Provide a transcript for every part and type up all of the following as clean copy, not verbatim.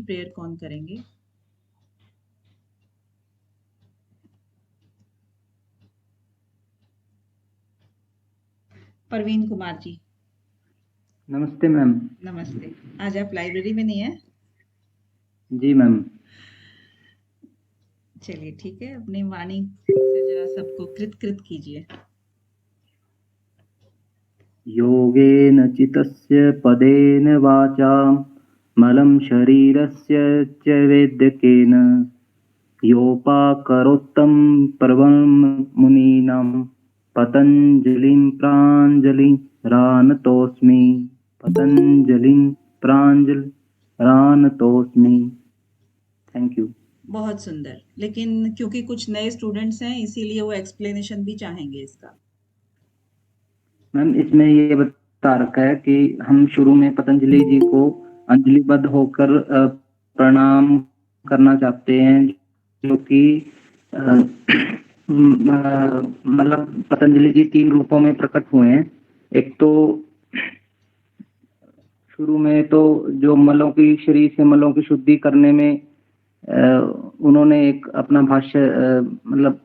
Prayer कौन करेंगे? परवीन कुमार जी। नमस्ते मैम। नमस्ते। आज आप लाइब्रेरी में नहीं है? जी मैम। चलिए ठीक है, अपनी वाणी से जरा सबको कृत कृत कीजिए। योगेन चित्तस्य पदेन वाचा मलं शरीरस्य च वैद्यकेन योपाकरोत्तं पर्वं मुनीनां पतञ्जलिं प्राञ्जलिरानतोऽस्मि। पतञ्जलिं प्राञ्जलिरानतोऽस्मि। Thank you. बहुत सुंदर। लेकिन क्योंकि कुछ नए स्टूडेंट्स हैं इसीलिए वो एक्सप्लेनेशन भी चाहेंगे इसका। मैम इसमें ये बता रखा है कि हम शुरू में पतंजलि जी को अंजलिबद्ध होकर प्रणाम करना चाहते हैं, जो कि मतलब पतंजलि जी 3 रूपों में प्रकट हुए हैं। एक तो शुरू में तो जो मलों की शरीर से मलों की शुद्धि करने में उन्होंने एक अपना भाष्य मतलब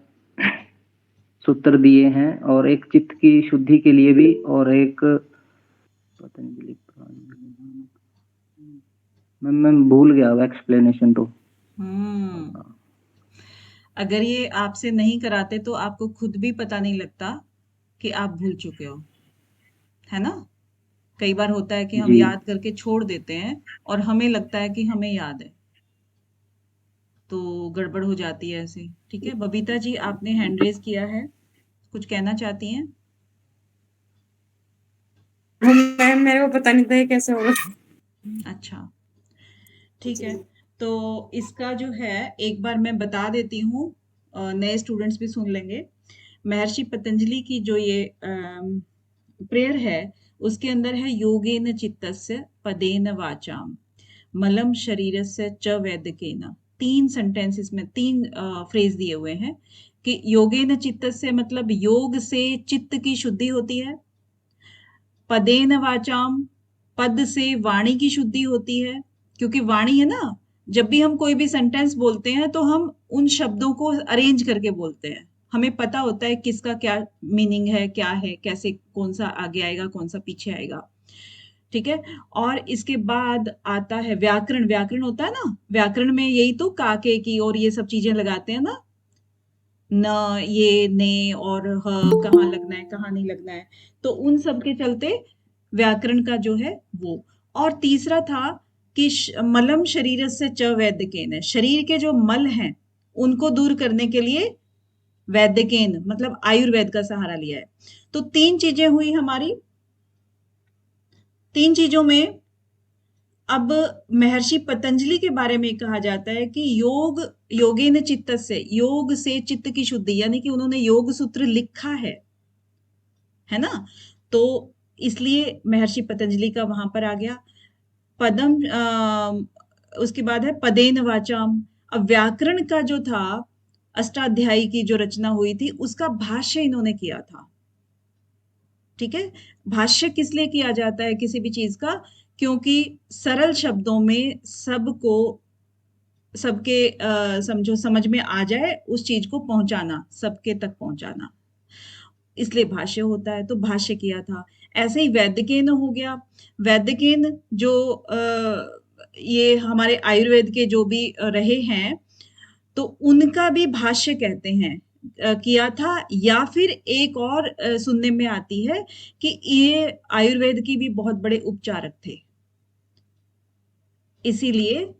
सूत्र दिए हैं, और एक चित्त की शुद्धि के लिए भी, और एक पतंजलि मैं भूल गया एक्सप्लेनेशन तो। अगर ये आपसे नहीं कराते तो आपको खुद भी पता नहीं लगता कि आप भूल चुके हो, है ना? कई बार होता है कि हम जी याद करके छोड़ देते हैं और हमें लगता है कि हमें याद है, तो गड़बड़ हो जाती है ऐसे। ठीक है, बबीता जी आपने हैंड रेज किया है, कुछ कहना चाहती हैं? मैम मेरे को पता नहीं था ये कैसे होगा। अच्छा, ठीक है। तो इसका जो है एक बार मैं बता देती हूँ, नए स्टूडेंट्स भी सुन लेंगे। महर्षि पतंजलि की जो ये प्रेयर है उसके अंदर है योगेन चित्तस्य पदेन वाचाम मलम शरीरस्य च वैद्यकेन। 3 सेंटेंस इसमें 3 फ्रेज दिए हुए हैं कि योगेन चित्तस्य मतलब योग से चित्त की शुद्धि होती है। पदेन वाचाम, पद से वाणी की शुद्धि होती है, क्योंकि वाणी है ना, जब भी हम कोई भी सेंटेंस बोलते हैं तो हम उन शब्दों को अरेंज करके बोलते हैं। हमें पता होता है किसका क्या मीनिंग है, क्या है, कैसे, कौन सा आगे आएगा, कौन सा पीछे आएगा। ठीक है। और इसके बाद आता है व्याकरण। व्याकरण होता है ना, व्याकरण में यही तो काके की और ये सब चीजें लगाते हैं ना, न, ये, ने और ह कहाँ लगना है, कहाँ नहीं लगना है, तो उन सब के चलते व्याकरण का जो है वो। और तीसरा था कि मलम शरीर से च वैद्यकेन है, शरीर के जो मल हैं उनको दूर करने के लिए वैद्यकेन मतलब आयुर्वेद का सहारा लिया है। तो 3 चीजें हुई हमारी। 3 चीजों में अब महर्षि पतंजलि के बारे में कहा जाता है कि योगेन चित्तस्य, योग से चित्त की शुद्धि, यानी कि उन्होंने योग सूत्र लिखा है ना? तो इसलिए महर्षि पतंजलि का वहां पर आ गया। पदम उसके बाद है पदेन वाचाम। अब व्याकरण का जो था, अष्टाध्यायी की जो रचना हुई थी उसका भाष्य इन्होंने किया था। ठीक है। भाष्य किस लिए किया जाता है किसी भी चीज का? क्योंकि सरल शब्दों में सबको, सबके समझो समझ में आ जाए उस चीज को पहुंचाना, सबके तक पहुंचाना, इसलिए भाष्य होता है, तो भाष्य किया था। ऐसे ही वैद्यकेन हो गया। वैद्यकेन जो ये हमारे आयुर्वेद के जो भी रहे हैं, तो उनका भी भाष्य कहते हैं किया था। या फिर एक और सुनने में आती है कि ये आयुर्वेद की भी बहुत बड़े उपचारक थे। इसीलिए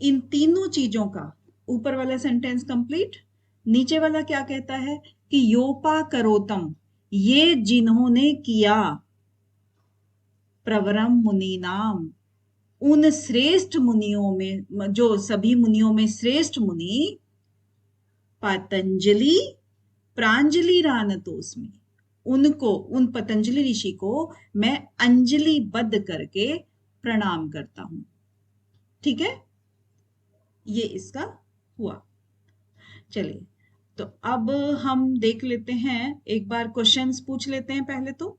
इन तीनों चीजों का, ऊपर वाला सेंटेंस कंप्लीट, नीचे वाला क्या कहता है कि योपा करोतम, ये जिन्होंने किया, प्रवरम मुनि नाम, उन श्रेष्ठ मुनियों में, जो सभी मुनियों में श्रेष्ठ मुनि, पतंजलि प्रांजलि रानतोस्मि, उनको, उन पतंजलि ऋषि को मैं अंजलि बद्ध करके प्रणाम करता हूं। ठीक है, ये इसका हुआ। चलिए, तो अब हम देख लेते हैं, एक बार क्वेश्चंस पूछ लेते हैं पहले तो।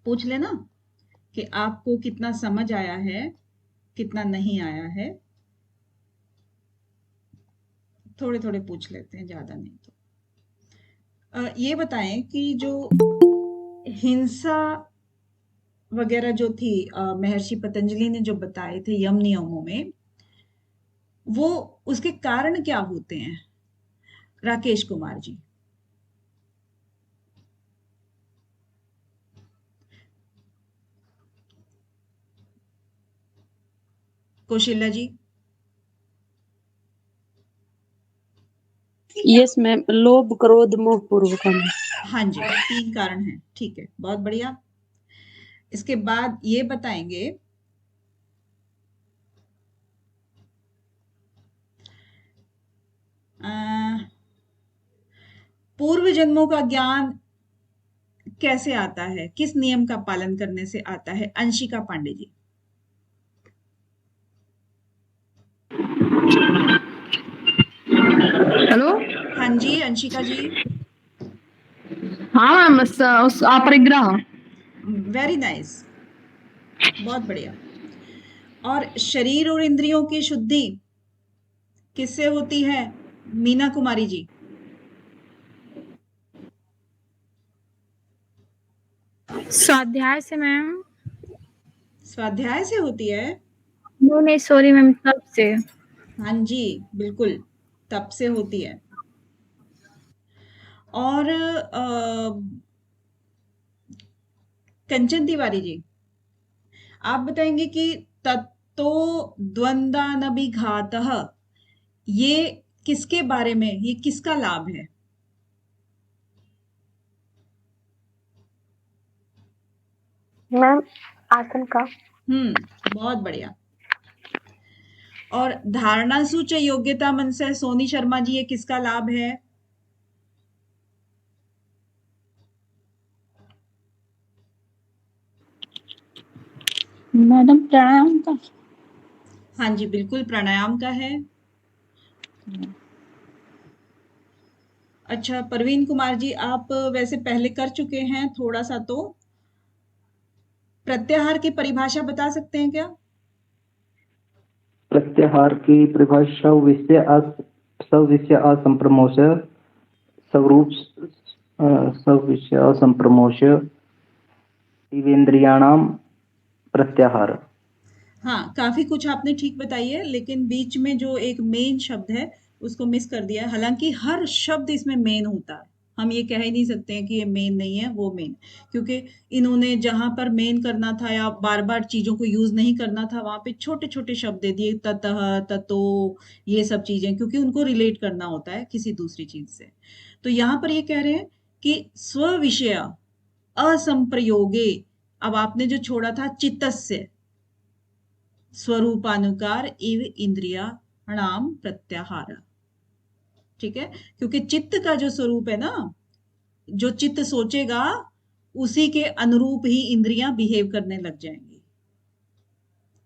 पूछ लेना कि आपको कितना समझ आया है कितना नहीं आया है, थोड़े थोड़े पूछ लेते हैं, ज्यादा नहीं तो। ये बताएं कि जो हिंसा वगैरह जो थी, महर्षि पतंजलि ने जो बताए थे यम नियमों में, वो उसके कारण क्या होते हैं? राकेश कुमार जी। कौशिल्या जी। यस मैम, लोभ क्रोध मोह पूर्वक। हाँ जी, 3 कारण हैं। ठीक है, बहुत बढ़िया। इसके बाद ये बताएंगे अ, पूर्व जन्मों का ज्ञान कैसे आता है, किस नियम का पालन करने से आता है? अंशिका पांडे जी। हेलो। हाँ जी, अंशिका जी। हाँ मैम, उस अपरिग्रह। वेरी नाइस, बहुत बढ़िया। और शरीर और इंद्रियों की शुद्धि किससे होती है? मीना कुमारी जी। स्वाध्याय से मैम। स्वाध्याय से होती है। नो नहीं, सॉरी मैम, तब से। हाँ जी, बिल्कुल, तप से होती है। और कंचन तिवारी जी, आप बताएंगे कि तत्तो द्वंद्वानभिघातः, ये किसके बारे में, ये किसका लाभ है? मैम, आसन का। बहुत बढ़िया। और धारणा सूच योग्यता मन से सोनी शर्मा जी, ये किसका लाभ है? मैडम प्राणायाम का। हाँ जी, बिल्कुल प्राणायाम का है। अच्छा, परवीन कुमार जी, आप वैसे पहले कर चुके हैं थोड़ा सा, तो प्रत्याहार की परिभाषा बता सकते हैं क्या? प्रत्याहार की परिभाषा सविषय असंप्रमोश स्वरूप सविषय असंप्रमोश दिवेंद्रियाणाम प्रत्याहार। हाँ, काफी कुछ आपने ठीक बताई है, लेकिन बीच में जो एक मेन शब्द है उसको मिस कर दिया है। हालांकि हर शब्द इसमें मेन होता है, हम ये कह ही नहीं सकते हैं कि ये मेन नहीं है, वो मेन, क्योंकि इन्होंने जहां पर मेन करना था या बार बार चीजों को यूज नहीं करना था, वहां पे छोटे छोटे शब्द दे दिए, ततः, ततो, ये सब चीजें, क्योंकि उनको रिलेट करना होता है किसी दूसरी चीज से। तो यहाँ पर ये कह रहे हैं कि स्व विषय असंप्रयोगे, अब आपने जो छोड़ा था चित्तस्य, स्वरूपानुकार इव इंद्रियाणाम प्रत्याहार। ठीक है, क्योंकि चित्त का जो स्वरूप है ना, जो चित्त सोचेगा उसी के अनुरूप ही इंद्रियां बिहेव करने लग जाएंगी।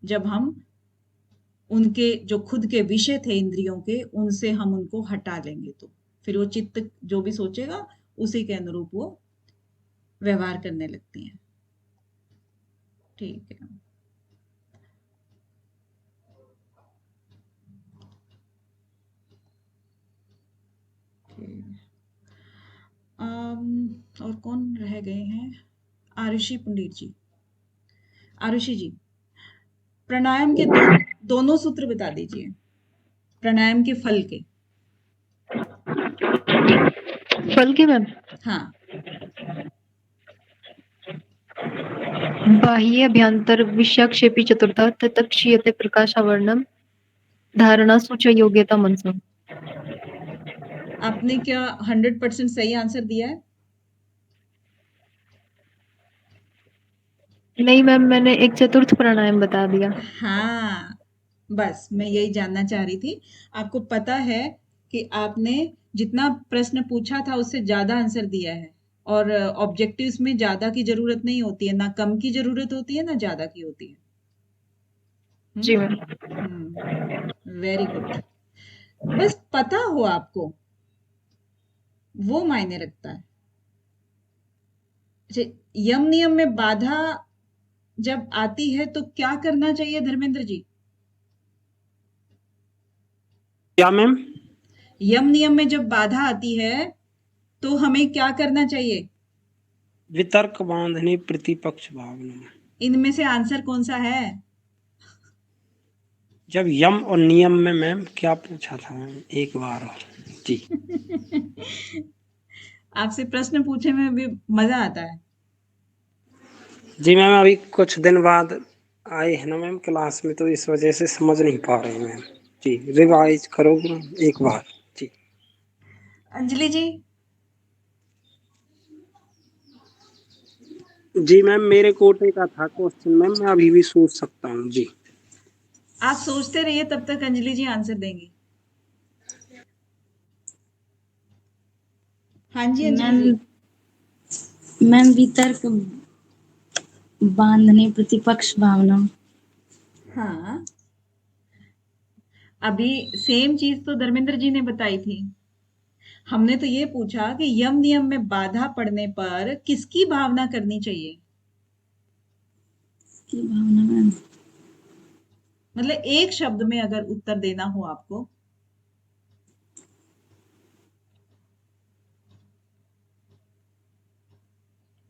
जब हम उनके जो खुद के विषय थे इंद्रियों के, उनसे हम उनको हटा लेंगे, तो फिर वो चित्त जो भी सोचेगा उसी के अनुरूप वो व्यवहार करने लगती हैं। ठीक है। और कौन रह गए हैं? आरुषि पंडित जी। आरुषि जी, प्राणायाम के दोनों सूत्र बता दीजिए, प्राणायाम के फल के। फल की मैम। हाँ। बाह्य अभ्यंतर विषयक्षेपी चतुर्था तत्क्षीयते प्रकाशावर्णम धारणा सूच योग्यता मनसा। आपने क्या 100% सही आंसर दिया है? नहीं मैम, मैंने एक चतुर्थ प्राणायाम बता दिया। हाँ, बस मैं यही जानना चाह रही थी। आपको पता है कि आपने जितना प्रश्न पूछा था उससे ज्यादा आंसर दिया है, और ऑब्जेक्टिव्स में ज्यादा की जरूरत नहीं होती है, ना कम की जरूरत होती है ना ज्यादा की होती है। जी मैम। Very good. बस पता हो आपको, वो मायने रखता है। अच्छा, यम नियम में बाधा जब आती है तो क्या करना चाहिए धर्मेंद्र जी? क्या मैम? यम नियम में जब बाधा आती है तो हमें क्या करना चाहिए? वितर्क बांधने प्रतिपक्ष भावना। इनमें से आंसर कौन सा है? जब यम और नियम में मैम क्या पूछा था मैम, एक बार और जी। आपसे प्रश्न पूछे में भी मजा आता है। जी मैम, अभी कुछ दिन बाद आए हैं ना मैम क्लास में, तो इस वजह से समझ नहीं पा रहे हैं मैम। जी, रिवाइज करोगे मैम एक बार? जी। अंजलि जी, जी मैम, मेरे कोटे का था क्वेश्चन मैम, मैं अभी भी सोच सकता हूँ जी। आप सोचते रहिए, तब तक अंजलि जी आंसर देंगी। हाँ जी अंजलि जी। मैम वितर्क बांधने प्रतिपक्ष भावना। हाँ, अभी सेम चीज तो धर्मेंद्र जी ने बताई थी। हमने तो ये पूछा कि यम नियम में बाधा पड़ने पर किसकी भावना करनी चाहिए। की भावना मैम। मतलब एक शब्द में अगर उत्तर देना हो आपको,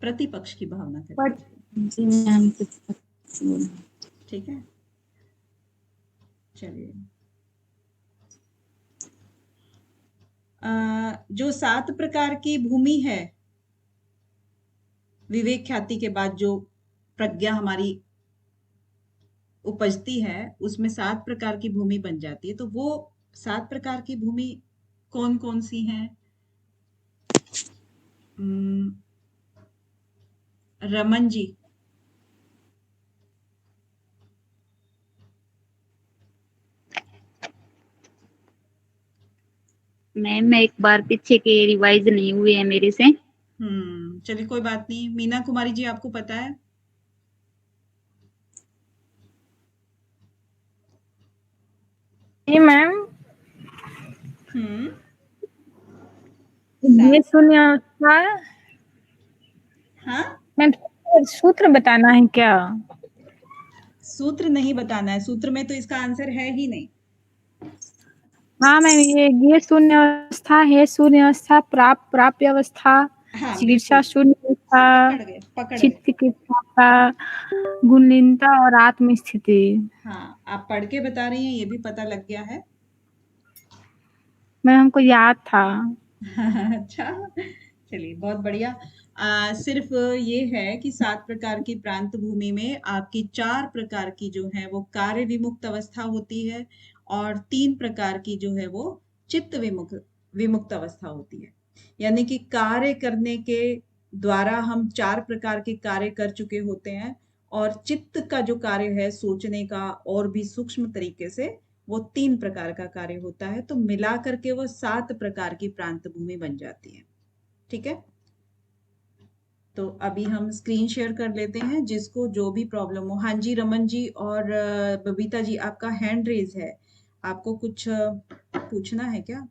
प्रतिपक्ष की भावना करनी बट चाहिए। जी मैम प्रतिपक्ष बोला। ठीक है, चलिए। जो 7 प्रकार की भूमि है, विवेक ख्याति के बाद जो प्रज्ञा हमारी उपजती है, उसमें 7 प्रकार की भूमि बन जाती है। तो वो 7 प्रकार की भूमि कौन कौन सी हैं? रमन जी। मैम मैं एक बार पीछे के रिवाइज नहीं हुए हैं मेरे से। चलिए कोई बात नहीं। मीना कुमारी जी, आपको पता है? जी मैम, हम्म ये शून्यावस्था। हाँ, मैम सूत्र बताना है क्या? सूत्र नहीं बताना है। सूत्र में तो इसका आंसर है ही नहीं। हाँ मैम, ये शून्यावस्था है। शून्यावस्था, प्राप्य अवस्था, हाँ चिकित्सा बिल्कुल, शून्य अवस्था, पकड़ गए पकड़ गए। चित्त की अवस्था, गुणलीनता और आत्म स्थिति। हाँ, आप पढ़ के बता रही हैं, ये भी पता लग गया है। मैम हमको याद था। अच्छा, चलिए बहुत बढ़िया। सिर्फ ये है कि 7 प्रकार की प्रांत भूमि में आपकी 4 प्रकार की जो है वो कार्य विमुक्त अवस्था होती है, और 3 प्रकार की जो है वो चित्त विमुक्त विमुक्त अवस्था होती है। यानी कि कार्य करने के द्वारा हम 4 प्रकार के कार्य कर चुके होते हैं, और चित्त का जो कार्य है सोचने का और भी सूक्ष्म तरीके से, वो 3 प्रकार का कार्य होता है। तो मिला करके वो 7 प्रकार की प्रांत भूमि बन जाती है। ठीक है, तो अभी हम स्क्रीन शेयर कर लेते हैं, जिसको जो भी प्रॉब्लम हो। हाँ जी रमन जी और बबीता जी, आपका हैंड रेज है। आपको कुछ पूछना है क्या,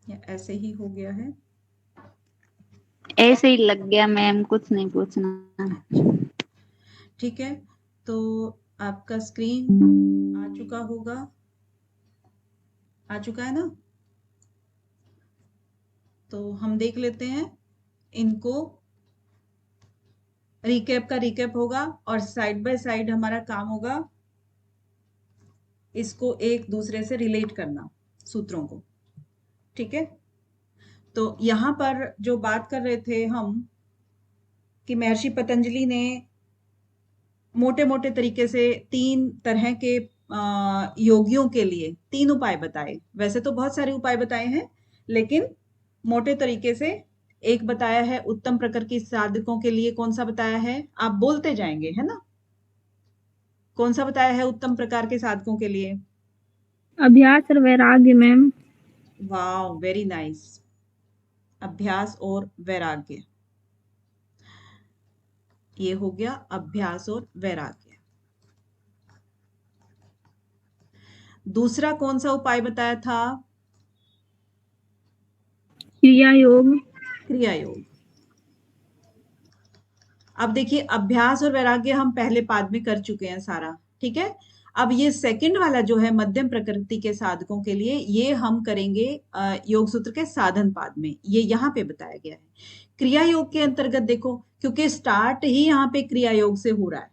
या ऐसे ही हो गया है? ऐसे ही लग गया मैम, कुछ नहीं पूछना। ठीक है, तो आपका स्क्रीन आ चुका होगा, आ चुका है ना? तो हम देख लेते हैं इनको। रिकैप का रिकैप होगा, और साइड बाय साइड हमारा काम होगा इसको एक दूसरे से रिलेट करना, सूत्रों को। ठीक है, तो यहां पर जो बात कर रहे थे हम, कि महर्षि पतंजलि ने मोटे मोटे तरीके से 3 तरह के योगियों के लिए 3 उपाय बताए। वैसे तो बहुत सारे उपाय बताए हैं, लेकिन मोटे तरीके से एक बताया है उत्तम प्रकार की साधकों के लिए। कौन सा बताया है? आप बोलते जाएंगे, है ना? कौन सा बताया है उत्तम प्रकार के साधकों के लिए? अभ्यास और वैराग्य मैम। वाह, वेरी नाइस। अभ्यास और वैराग्य, ये हो गया अभ्यास और वैराग्य। दूसरा कौन सा उपाय बताया था? क्रिया योग। क्रिया योग। अब देखिए, अभ्यास और वैराग्य हम पहले पाद में कर चुके हैं सारा, ठीक है। अब ये सेकंड वाला जो है मध्यम प्रकृति के साधकों के लिए, ये हम करेंगे योग सूत्र के साधन पाद में, ये यहाँ पे बताया गया है। क्रिया योग के अंतर्गत देखो, क्योंकि स्टार्ट ही यहाँ पे क्रिया योग से हो रहा है।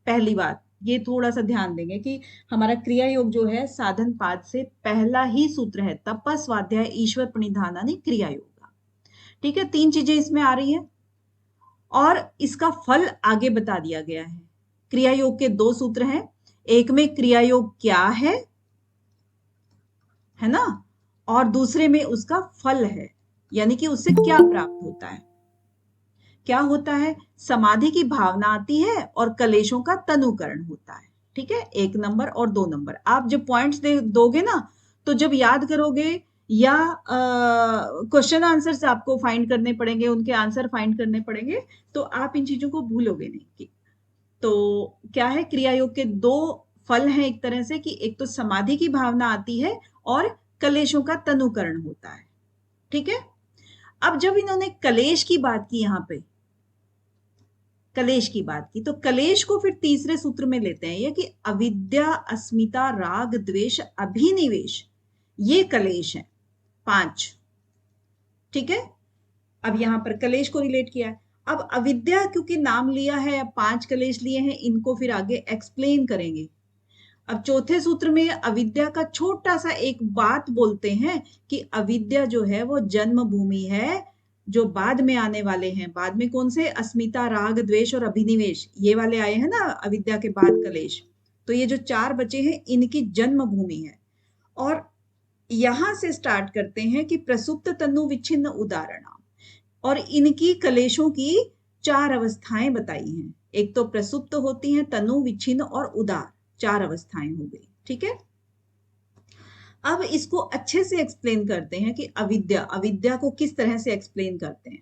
पहली बात ये थोड़ा सा ध्यान देंगे कि हमारा क्रिया योग जो है साधन पाद से पहला ही सूत्र है, तप स्वाध्याय ईश्वर प्रणिधानानि क्रिया योग। ठीक है, 3 चीजें इसमें आ रही है और इसका फल आगे बता दिया गया है। क्रिया योग के 2 सूत्र हैं, एक में क्रिया योग क्या है ना, और दूसरे में उसका फल है, यानी कि उससे क्या प्राप्त होता है। क्या होता है, समाधि की भावना आती है और कलेशों का तनुकरण होता है। ठीक है, 1 नंबर और 2 नंबर आप जब पॉइंट्स दोगे ना, तो जब याद करोगे या क्वेश्चन आंसर्स आपको फाइंड करने पड़ेंगे, उनके आंसर फाइंड करने पड़ेंगे, तो आप इन चीजों को भूलोगे नहीं। तो क्या है, क्रिया योग के 2 फल हैं एक तरह से, कि एक तो समाधि की भावना आती है और कलेशों का तनुकरण होता है। ठीक है, अब जब इन्होंने कलेश की बात की, यहाँ पे कलेश की बात की, तो कलेश को फिर तीसरे सूत्र में लेते हैं, ये कि अविद्या, अस्मिता, राग, द्वेष, अभिनिवेश, ये कलेश है 5। ठीक है, अब यहां पर कलेश को रिलेट किया है। अब अविद्या क्योंकि नाम लिया है, अब 5 कलेश लिए हैं, इनको फिर आगे एक्सप्लेन करेंगे। अब चौथे सूत्र में अविद्या का छोटा सा एक बात बोलते हैं कि अविद्या जो है वो जन्म भूमि है, जो बाद में आने वाले हैं। बाद में कौन से, अस्मिता, राग, द्वेष और अभिनिवेश, ये वाले आए हैं ना अविद्या के बाद कलेश। तो ये जो 4 बचे हैं, इनकी जन्म भूमि है। और यहां से स्टार्ट करते हैं कि प्रसुप्त तनु विच्छिन्न उदाहरण, और इनकी कलेशों की 4 अवस्थाएं बताई हैं। एक तो प्रसुप्त होती हैं, तनु, विच्छिन्न और उदार, 4 अवस्थाएं हो गई। ठीक है, अब इसको अच्छे से एक्सप्लेन करते हैं कि अविद्या को किस तरह से एक्सप्लेन करते हैं।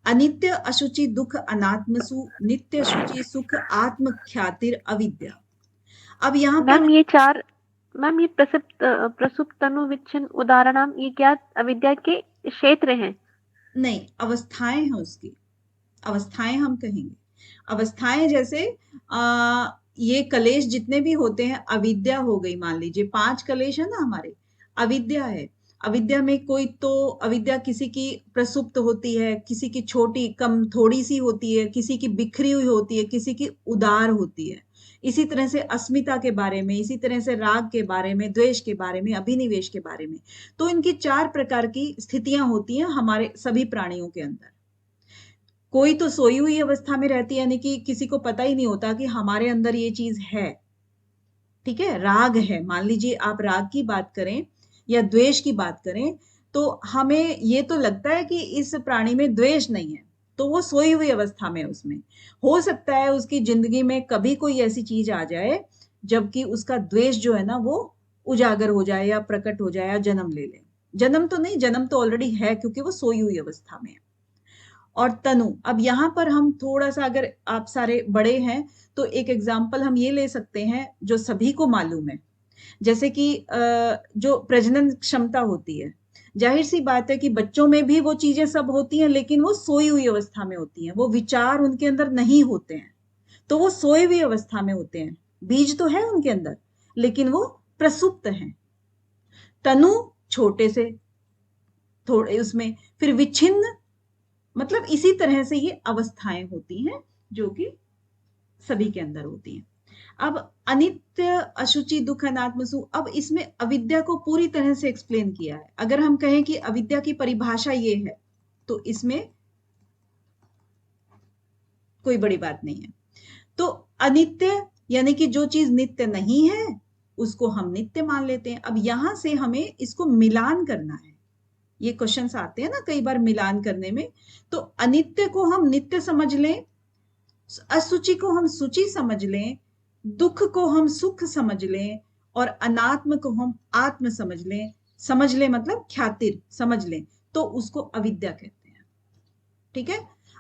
अनित्य अशुचि दुख अनात्मसु नित्य शुचि सुख आत्म ख्यातिर अविद्या। अब यहाँ पर मैम ये प्रसुप्त तनु विच्छिन्न उदाहरण, ये क्या अविद्या के क्षेत्र हैं? नहीं, अवस्थाएं हैं उसकी, अवस्थाएं हम कहेंगे। अवस्थाएं जैसे ये कलेश जितने भी होते हैं, अविद्या हो गई, मान लीजिए 5 कलेश है ना हमारे, अविद्या है। अविद्या में कोई तो अविद्या किसी की प्रसुप्त होती है, किसी की छोटी कम थोड़ी सी होती है, किसी की बिखरी हुई होती है, किसी की उदार होती है। इसी तरह से अस्मिता के बारे में, इसी तरह से राग के बारे में, द्वेष के बारे में, अभिनिवेश के बारे में। तो इनकी 4 प्रकार की स्थितियां होती हैं हमारे सभी प्राणियों के अंदर। कोई तो सोई हुई अवस्था में रहती है, यानी कि किसी को पता ही नहीं होता कि हमारे अंदर ये चीज है। ठीक है, राग है, मान लीजिए आप राग की बात करें या द्वेष की बात करें, तो हमें ये तो लगता है कि इस प्राणी में द्वेष नहीं है, तो वो सोई हुई अवस्था में, उसमें हो सकता है उसकी जिंदगी में कभी कोई ऐसी चीज आ जाए जबकि उसका द्वेष जो है ना वो उजागर हो जाए या प्रकट हो जाए या जन्म ले ले। जन्म तो नहीं, जन्म तो ऑलरेडी है क्योंकि वो सोई हुई अवस्था में है। और तनु, अब यहाँ पर हम थोड़ा सा, अगर आप सारे बड़े हैं तो एक एग्जाम्पल हम ये ले सकते हैं जो सभी को मालूम है, जैसे कि जो प्रजनन क्षमता होती है, जाहिर सी बात है कि बच्चों में भी वो चीजें सब होती हैं, लेकिन वो सोई हुई अवस्था में होती हैं, वो विचार उनके अंदर नहीं होते हैं, तो वो सोई हुई अवस्था में होते हैं। बीज तो है उनके अंदर, लेकिन वो प्रसुप्त हैं। तनु छोटे से थोड़े उसमें, फिर विच्छिन्न, मतलब इसी तरह से ये अवस्थाएं होती हैं जो कि सभी के अंदर होती हैं। अब अनित्य अशुचि दुख अनात्मसु, अब इसमें अविद्या को पूरी तरह से एक्सप्लेन किया है। अगर हम कहें कि अविद्या की परिभाषा ये है, तो इसमें कोई बड़ी बात नहीं है। तो अनित्य यानी कि जो चीज नित्य नहीं है उसको हम नित्य मान लेते हैं। अब यहां से हमें इसको मिलान करना है, ये क्वेश्चंस आते हैं ना कई बार मिलान करने में। तो अनित्य को हम नित्य समझ लें, असुचि को हम सुचि समझ लें, दुख को हम सुख समझ लें, और अनात्म को हम आत्म समझ लें मतलब ख्यातिर समझ लें, तो उसको अविद्या कहते हैं। ठीक है,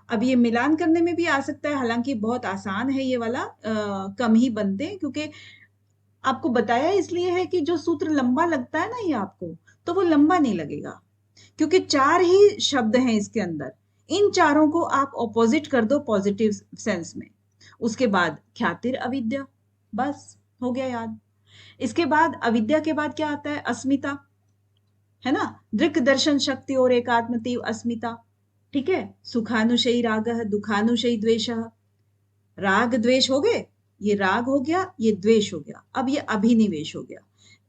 अब ये मिलान करने में भी आ सकता है, हालांकि बहुत आसान है ये वाला, कम ही बनते हैं, क्योंकि आपको बताया इसलिए है कि जो सूत्र लंबा लगता है ना ये आपको, तो वो लंबा नहीं लगेगा, क्योंकि 4 ही शब्द हैं इसके अंदर। इन चारों को आप ऑपोजिट कर दो पॉजिटिव सेंस में, उसके बाद ख्यातिर अविद्या, बस हो गया याद। इसके बाद अविद्या के बाद क्या आता है? अस्मिता, है ना? दृक् दर्शन शक्ति और एकात्मतीव अस्मिता। ठीक है, सुखानुशयी रागः, दुखानुशयी द्वेषः। राग द्वेष हो गए, ये राग हो गया, ये द्वेष हो गया, अब ये अभिनिवेश हो गया।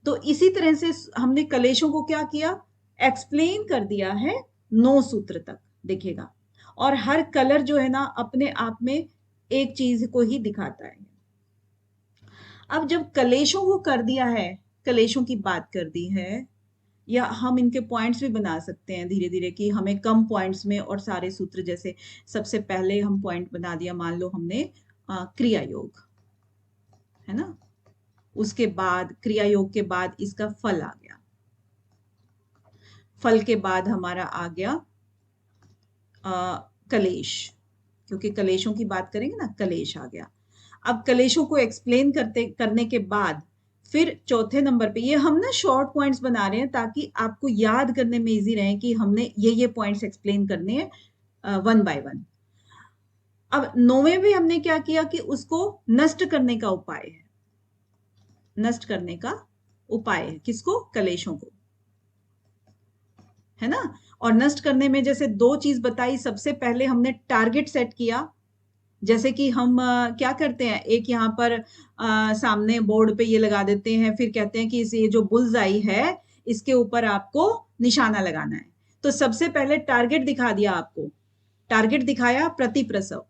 तो इसी तरह से हमने कलेशों को क्या किया? एक्सप्लेन कर दिया है 9 सूत्र तक, देखिएगा। और हर कलर जो है ना अपने आप में एक चीज को ही दिखाता है। अब जब कलेशों को कर दिया है, कलेशों की बात कर दी है, या हम इनके पॉइंट्स भी बना सकते हैं धीरे धीरे कि हमें कम पॉइंट्स में और सारे सूत्र, जैसे सबसे पहले हम पॉइंट बना दिया, मान लो हमने क्रिया योग, है ना? उसके बाद क्रिया योग के बाद इसका फल आ गया, फल के बाद हमारा आ गया कलेश, क्योंकि कलेशों की बात करेंगे ना, कलेश आ गया। अब कलेशों को एक्सप्लेन करने के बाद फिर चौथे नंबर पे, ये हम ना शॉर्ट पॉइंट्स बना रहे हैं ताकि आपको याद करने में इजी रहे कि हमने ये पॉइंट्स एक्सप्लेन करने हैं 1 बाय 1। अब 9वें भी हमने क्या किया कि उसको नष्ट करने का उपाय है, नष्ट करने का उपाय है किसको? कलेशों को, है ना? और नष्ट करने में जैसे 2 चीज बताई, सबसे पहले हमने टारगेट सेट किया, जैसे कि हम क्या करते हैं, एक यहाँ पर सामने बोर्ड पे ये लगा देते हैं, फिर कहते हैं कि ये जो बुल्सआई है इसके ऊपर आपको निशाना लगाना है। तो सबसे पहले टारगेट दिखा दिया आपको, टारगेट दिखाया प्रतिप्रसव,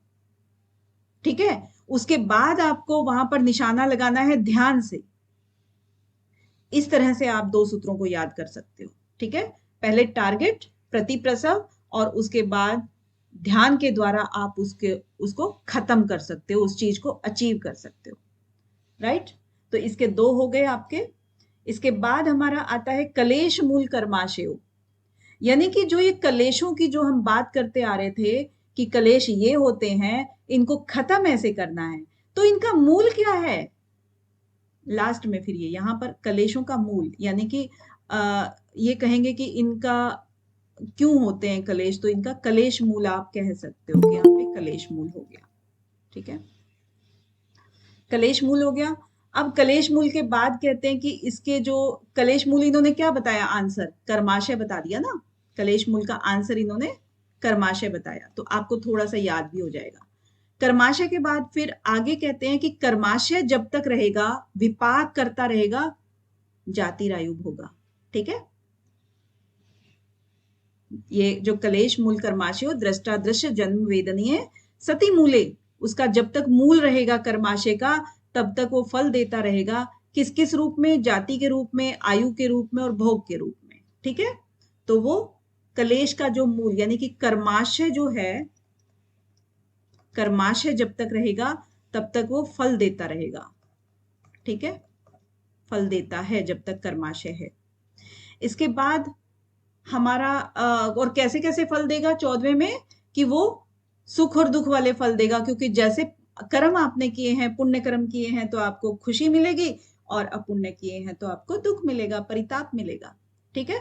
ठीक है? उसके बाद आपको वहां पर निशाना लगाना है ध्यान से। इस तरह से आप 2 सूत्रों को याद कर सकते हो, ठीक है? पहले टारगेट, प्रतिप्रसव, और उसके बाद ध्यान के द्वारा आप उसको खत्म कर सकते हो, उस चीज को अचीव कर सकते हो, राइट? तो इसके 2 हो गए आपके। इसके बाद हमारा आता है कलेश मूल कर्माशय, यानी कि जो ये कलेशों की जो हम बात करते आ रहे थे कि कलेश ये होते हैं, इनको खत्म ऐसे करना है, तो इनका मूल क्या है? लास्ट में फिर ये यहाँ पर कलेशों का मूल, यानी कि ये कहेंगे कि इनका क्यों होते हैं कलेश, तो इनका कलेश मूल आप कह सकते हो कि यहाँ पे कलेश मूल हो गया, ठीक है? कलेश मूल हो गया। अब कलेश मूल के बाद कहते हैं कि इसके जो कलेश मूल, इन्होंने क्या बताया आंसर? कर्माशय बता दिया ना, कलेश मूल का आंसर इन्होंने कर्माशय बताया, तो आपको थोड़ा सा याद भी हो जाएगा। कर्माशय के बाद फिर आगे कहते हैं कि कर्माशय जब तक रहेगा, विपाक करता रहेगा, जातिरायुभ होगा, ठीक है? ये जो कलेश मूल कर्माशय, दृष्टादृश्य जन्म वेदनीय सती मूले, उसका जब तक मूल रहेगा कर्माशय का, तब तक वो फल देता रहेगा। किस किस रूप में? जाति के रूप में, आयु के रूप में और भोग के रूप में, ठीक है? तो वो कलेश का जो मूल, यानी कि कर्माशय जो है, कर्माशय जब तक रहेगा तब तक वो फल देता रहेगा, ठीक है? फल देता है जब तक कर्माशय है। इसके बाद हमारा और कैसे कैसे फल देगा 14वें में, कि वो सुख और दुख वाले फल देगा, क्योंकि जैसे कर्म आपने किए हैं, पुण्य कर्म किए हैं तो आपको खुशी मिलेगी, और अपुण्य किए हैं तो आपको दुख मिलेगा, परिताप मिलेगा, ठीक है?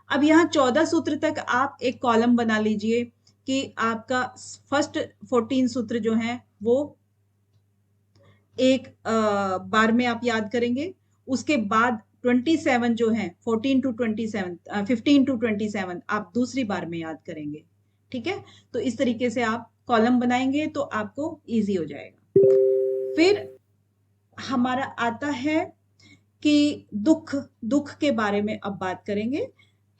अब यहाँ 14 सूत्र तक आप एक कॉलम बना लीजिए कि आपका फर्स्ट 14 सूत्र जो हैं वो एक बार में आप याद करेंगे। उसके बाद 27 जो है 14 to 27, 15 to 27 आप दूसरी बार में याद करेंगे, ठीक है? तो इस तरीके से आप कॉलम बनाएंगे तो आपको इजी हो जाएगा। फिर हमारा आता है कि दुख के बारे में अब बात करेंगे।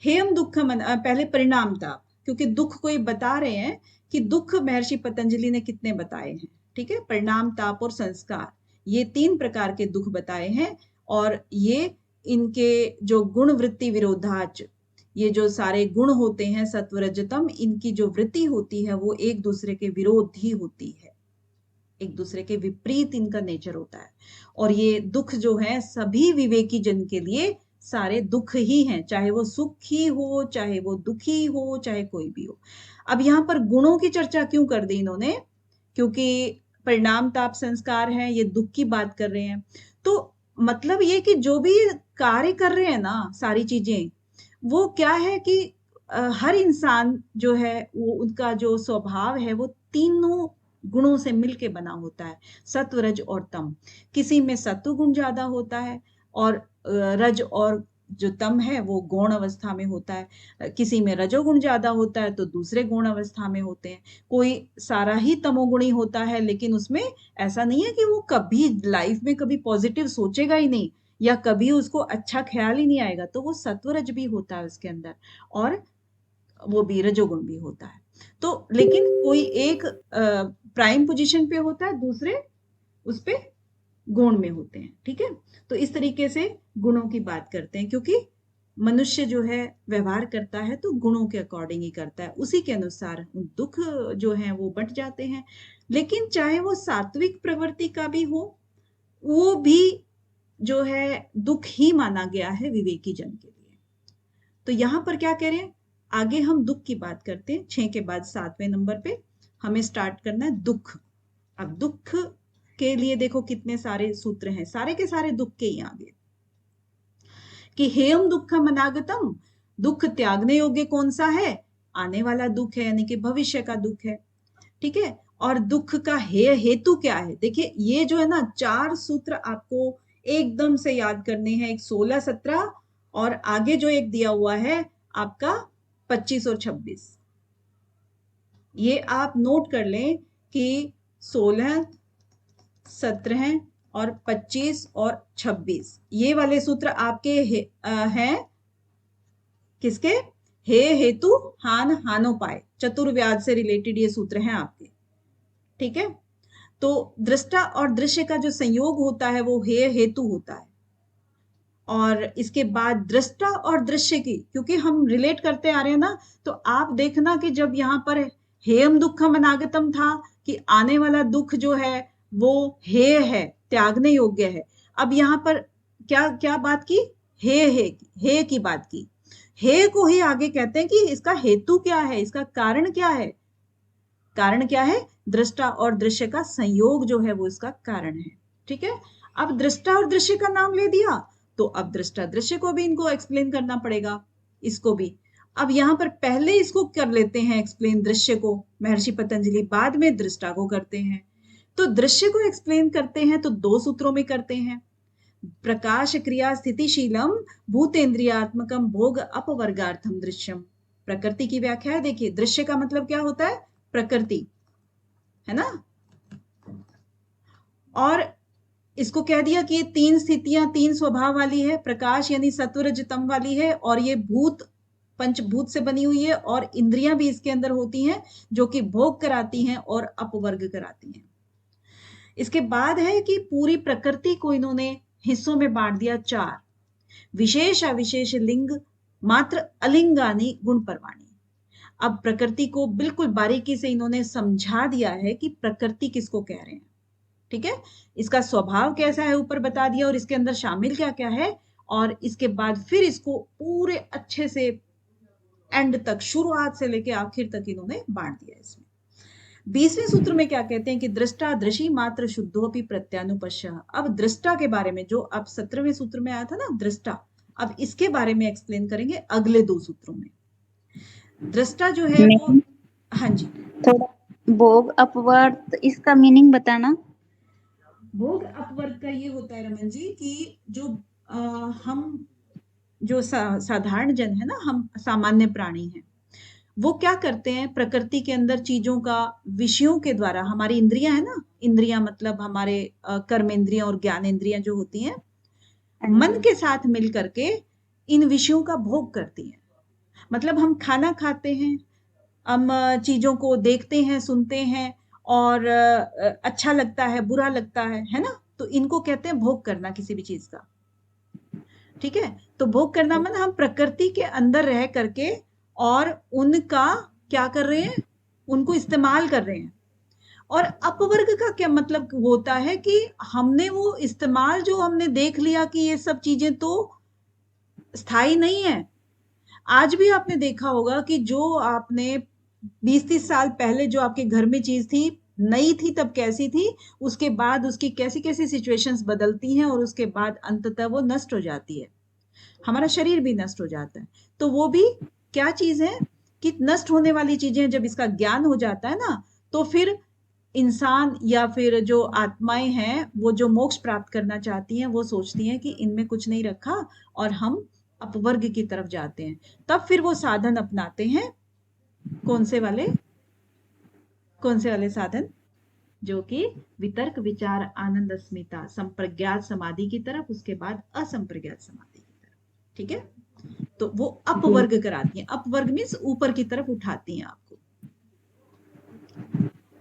हेम दुख पहले परिणाम ताप, क्योंकि दुख को ये बता रहे हैं कि दुख महर्षि पतंजलि ने कितने बताए हैं, ठीक है? परिणाम, ताप और संस्कार, ये 3 प्रकार के दुख बताए हैं, और ये इनके जो गुण वृत्ति विरोधाच, ये जो सारे गुण होते हैं सत्व रजतम, इनकी जो वृत्ति होती है वो एक दूसरे के विरोध ही होती है, एक दूसरे के विपरीत इनका नेचर होता है। और ये दुख जो है सभी विवेकी जन के लिए सारे दुख ही हैं, चाहे वो सुखी हो, चाहे वो दुखी हो, चाहे कोई भी हो। अब यहाँ पर गुणों की चर्चा क्यों कर दी इन्होंने? क्योंकि परिणाम, ताप, संस्कार है, ये दुख की बात कर रहे हैं। तो मतलब ये कि जो भी कार्य कर रहे हैं ना, सारी चीजें, वो क्या है कि हर इंसान जो है वो, उनका जो स्वभाव है वो तीनों गुणों से मिलके बना होता है, सत्व रज और तम। किसी में सत्व गुण ज्यादा होता है और रज और जो तम है वो गौण अवस्था में होता है, किसी में रजोगुण ज्यादा होता है तो दूसरे गौण अवस्था में होते हैं। कोई सारा ही तमोगुणी होता है लेकिन उसमें ऐसा नहीं है कि वो कभी लाइफ में कभी पॉजिटिव सोचेगा ही नहीं या कभी उसको अच्छा ख्याल ही नहीं आएगा, तो वो सत्वरज भी होता है उसके अंदर और वो भी रजोगुण भी होता है। तो लेकिन कोई एक प्राइम पोजीशन पे होता है, दूसरे उस पे गुण में होते हैं। ठीक है, तो इस तरीके से गुणों की बात करते हैं, क्योंकि मनुष्य जो है व्यवहार करता है तो गुणों के अकॉर्डिंग ही करता है, उसी के अनुसार दुख जो है वो बंट जाते हैं। लेकिन चाहे वो सात्विक प्रवृत्ति का भी हो, वो भी जो है दुख ही माना गया है विवेकी जन के लिए। तो यहां पर क्या कह रहे हैं, आगे हम दुख की बात करते हैं। 6 के बाद 7वें नंबर पे हमें स्टार्ट करना है दुख। अब दुख के लिए देखो कितने सारे सूत्र हैं, सारे के सारे दुख के ही आगे कि हेयम दुखम अनागतम, दुख त्यागने योग्य कौन सा है, आने वाला दुख है, यानी कि भविष्य का दुख है। ठीक है, और दुख का हेतु क्या है। देखिए ये जो है ना 4 सूत्र आपको एकदम से याद करने हैं, एक 16, 17 और आगे जो एक दिया हुआ है आपका 25 और 26। ये आप नोट कर लें कि 16, 17 और 25 और 26 ये वाले सूत्र आपके हैं किसके, हे हेतु हान हानोपाय, चतुर्व्याध से रिलेटेड ये सूत्र हैं आपके। ठीक है, तो दृष्टा और दृश्य का जो संयोग होता है वो हे हेतु होता है। और इसके बाद दृष्टा और दृश्य की, क्योंकि हम रिलेट करते आ रहे हैं ना, तो आप देखना कि जब यहाँ पर हेयम दुखम अनागतम था कि आने वाला दुख जो है वो हे है, त्यागने योग्य है। अब यहाँ पर क्या क्या बात की, हे की बात की। हे को ही आगे कहते हैं कि इसका हेतु क्या है, इसका कारण क्या है। कारण क्या है, दृष्टा और दृश्य का संयोग जो है वो इसका कारण है। ठीक है, अब दृष्टा और दृश्य का नाम ले दिया तो अब दृष्टा दृश्य को भी इनको एक्सप्लेन करना पड़ेगा, इसको भी। अब यहाँ पर पहले इसको कर लेते हैं एक्सप्लेन, दृश्य को महर्षि पतंजलि, बाद में दृष्टा को करते हैं। तो दृश्य को एक्सप्लेन करते हैं तो 2 सूत्रों में करते हैं। प्रकाश क्रिया स्थितिशीलम भूतेन्द्रियात्मकम भोग अपवर्गार्थम दृश्यम। प्रकृति की व्याख्या है, देखिए दृश्य का मतलब क्या होता है, प्रकृति है ना। और इसको कह दिया कि 3 स्थितियां 3 स्वभाव वाली है, प्रकाश यानी सत्वरजतम वाली है, और ये भूत पंचभूत से बनी हुई है, और इंद्रियां भी इसके अंदर होती हैं जो कि भोग कराती हैं और अपवर्ग कराती हैं। इसके बाद है कि पूरी प्रकृति को इन्होंने हिस्सों में बांट दिया 4, विशेष अविशेष लिंग मात्र अलिंगानी गुण परवाणी। अब प्रकृति को बिल्कुल बारीकी से इन्होंने समझा दिया है कि प्रकृति किसको कह रहे हैं। ठीक है, इसका स्वभाव कैसा है ऊपर बता दिया, और इसके अंदर शामिल क्या क्या है, और इसके बाद फिर इसको पूरे अच्छे से एंड तक, शुरुआत से लेके आखिर तक इन्होंने बांट दिया इसमें। 20वें सूत्र में क्या कहते हैं कि दृष्टा दृषि मात्र शुद्धोपि प्रत्यानुपश्य। अब दृष्टा के बारे में, जो अब 17वें सूत्र में आया था ना दृष्टा, अब इसके बारे में एक्सप्लेन करेंगे अगले 2 सूत्रों में। दृष्टा जो है वो, हाँ जी, थोड़ा भोग अपवर्त इसका मीनिंग बताना। भोग अपवर्ग का ये होता है रमन जी कि जो हम जो साधारण जन है ना, हम सामान्य प्राणी हैं, वो क्या करते हैं, प्रकृति के अंदर चीजों का विषयों के द्वारा, हमारी इंद्रियां है ना, इंद्रियां मतलब हमारे कर्म इंद्रियां और ज्ञान इंद्रियां जो होती हैं, मन के साथ मिल करके इन विषयों का भोग करती हैं। मतलब हम खाना खाते हैं, हम चीजों को देखते हैं, सुनते हैं, और अच्छा लगता है, बुरा लगता है ना, तो इनको कहते हैं भोग करना किसी भी चीज का। ठीक है, तो भोग करना मतलब हम प्रकृति के अंदर रह करके और उनका क्या कर रहे हैं, उनको इस्तेमाल कर रहे हैं। और अपवर्ग का क्या मतलब होता है कि हमने वो इस्तेमाल, जो हमने देख लिया कि ये सब चीजें तो स्थायी नहीं है। आज भी आपने देखा होगा कि जो आपने 20-30 साल पहले जो आपके घर में चीज थी, नई थी तब कैसी थी, उसके बाद उसकी कैसी कैसी सिचुएशंस बदलती हैं, और उसके बाद अंततः वो नष्ट हो जाती है। हमारा शरीर भी नष्ट हो जाता है। तो वो भी क्या चीज है कि नष्ट होने वाली चीजें, जब इसका ज्ञान हो जाता है ना, तो फिर इंसान या फिर जो आत्माएं हैं वो जो मोक्ष प्राप्त करना चाहती हैं वो सोचती हैं कि इनमें कुछ नहीं रखा और हम अपवर्ग की तरफ जाते हैं, तब फिर वो साधन अपनाते हैं। कौन से वाले साधन? जो कि वितर्क विचार आनंद अस्मिता संप्रज्ञात समाधि की तरफ, उसके बाद असंप्रज्ञात समाधि की तरफ। ठीक है, तो वो अपवर्ग कराती हैं। अपवर्ग मीन्स ऊपर की तरफ उठाती हैं आपको।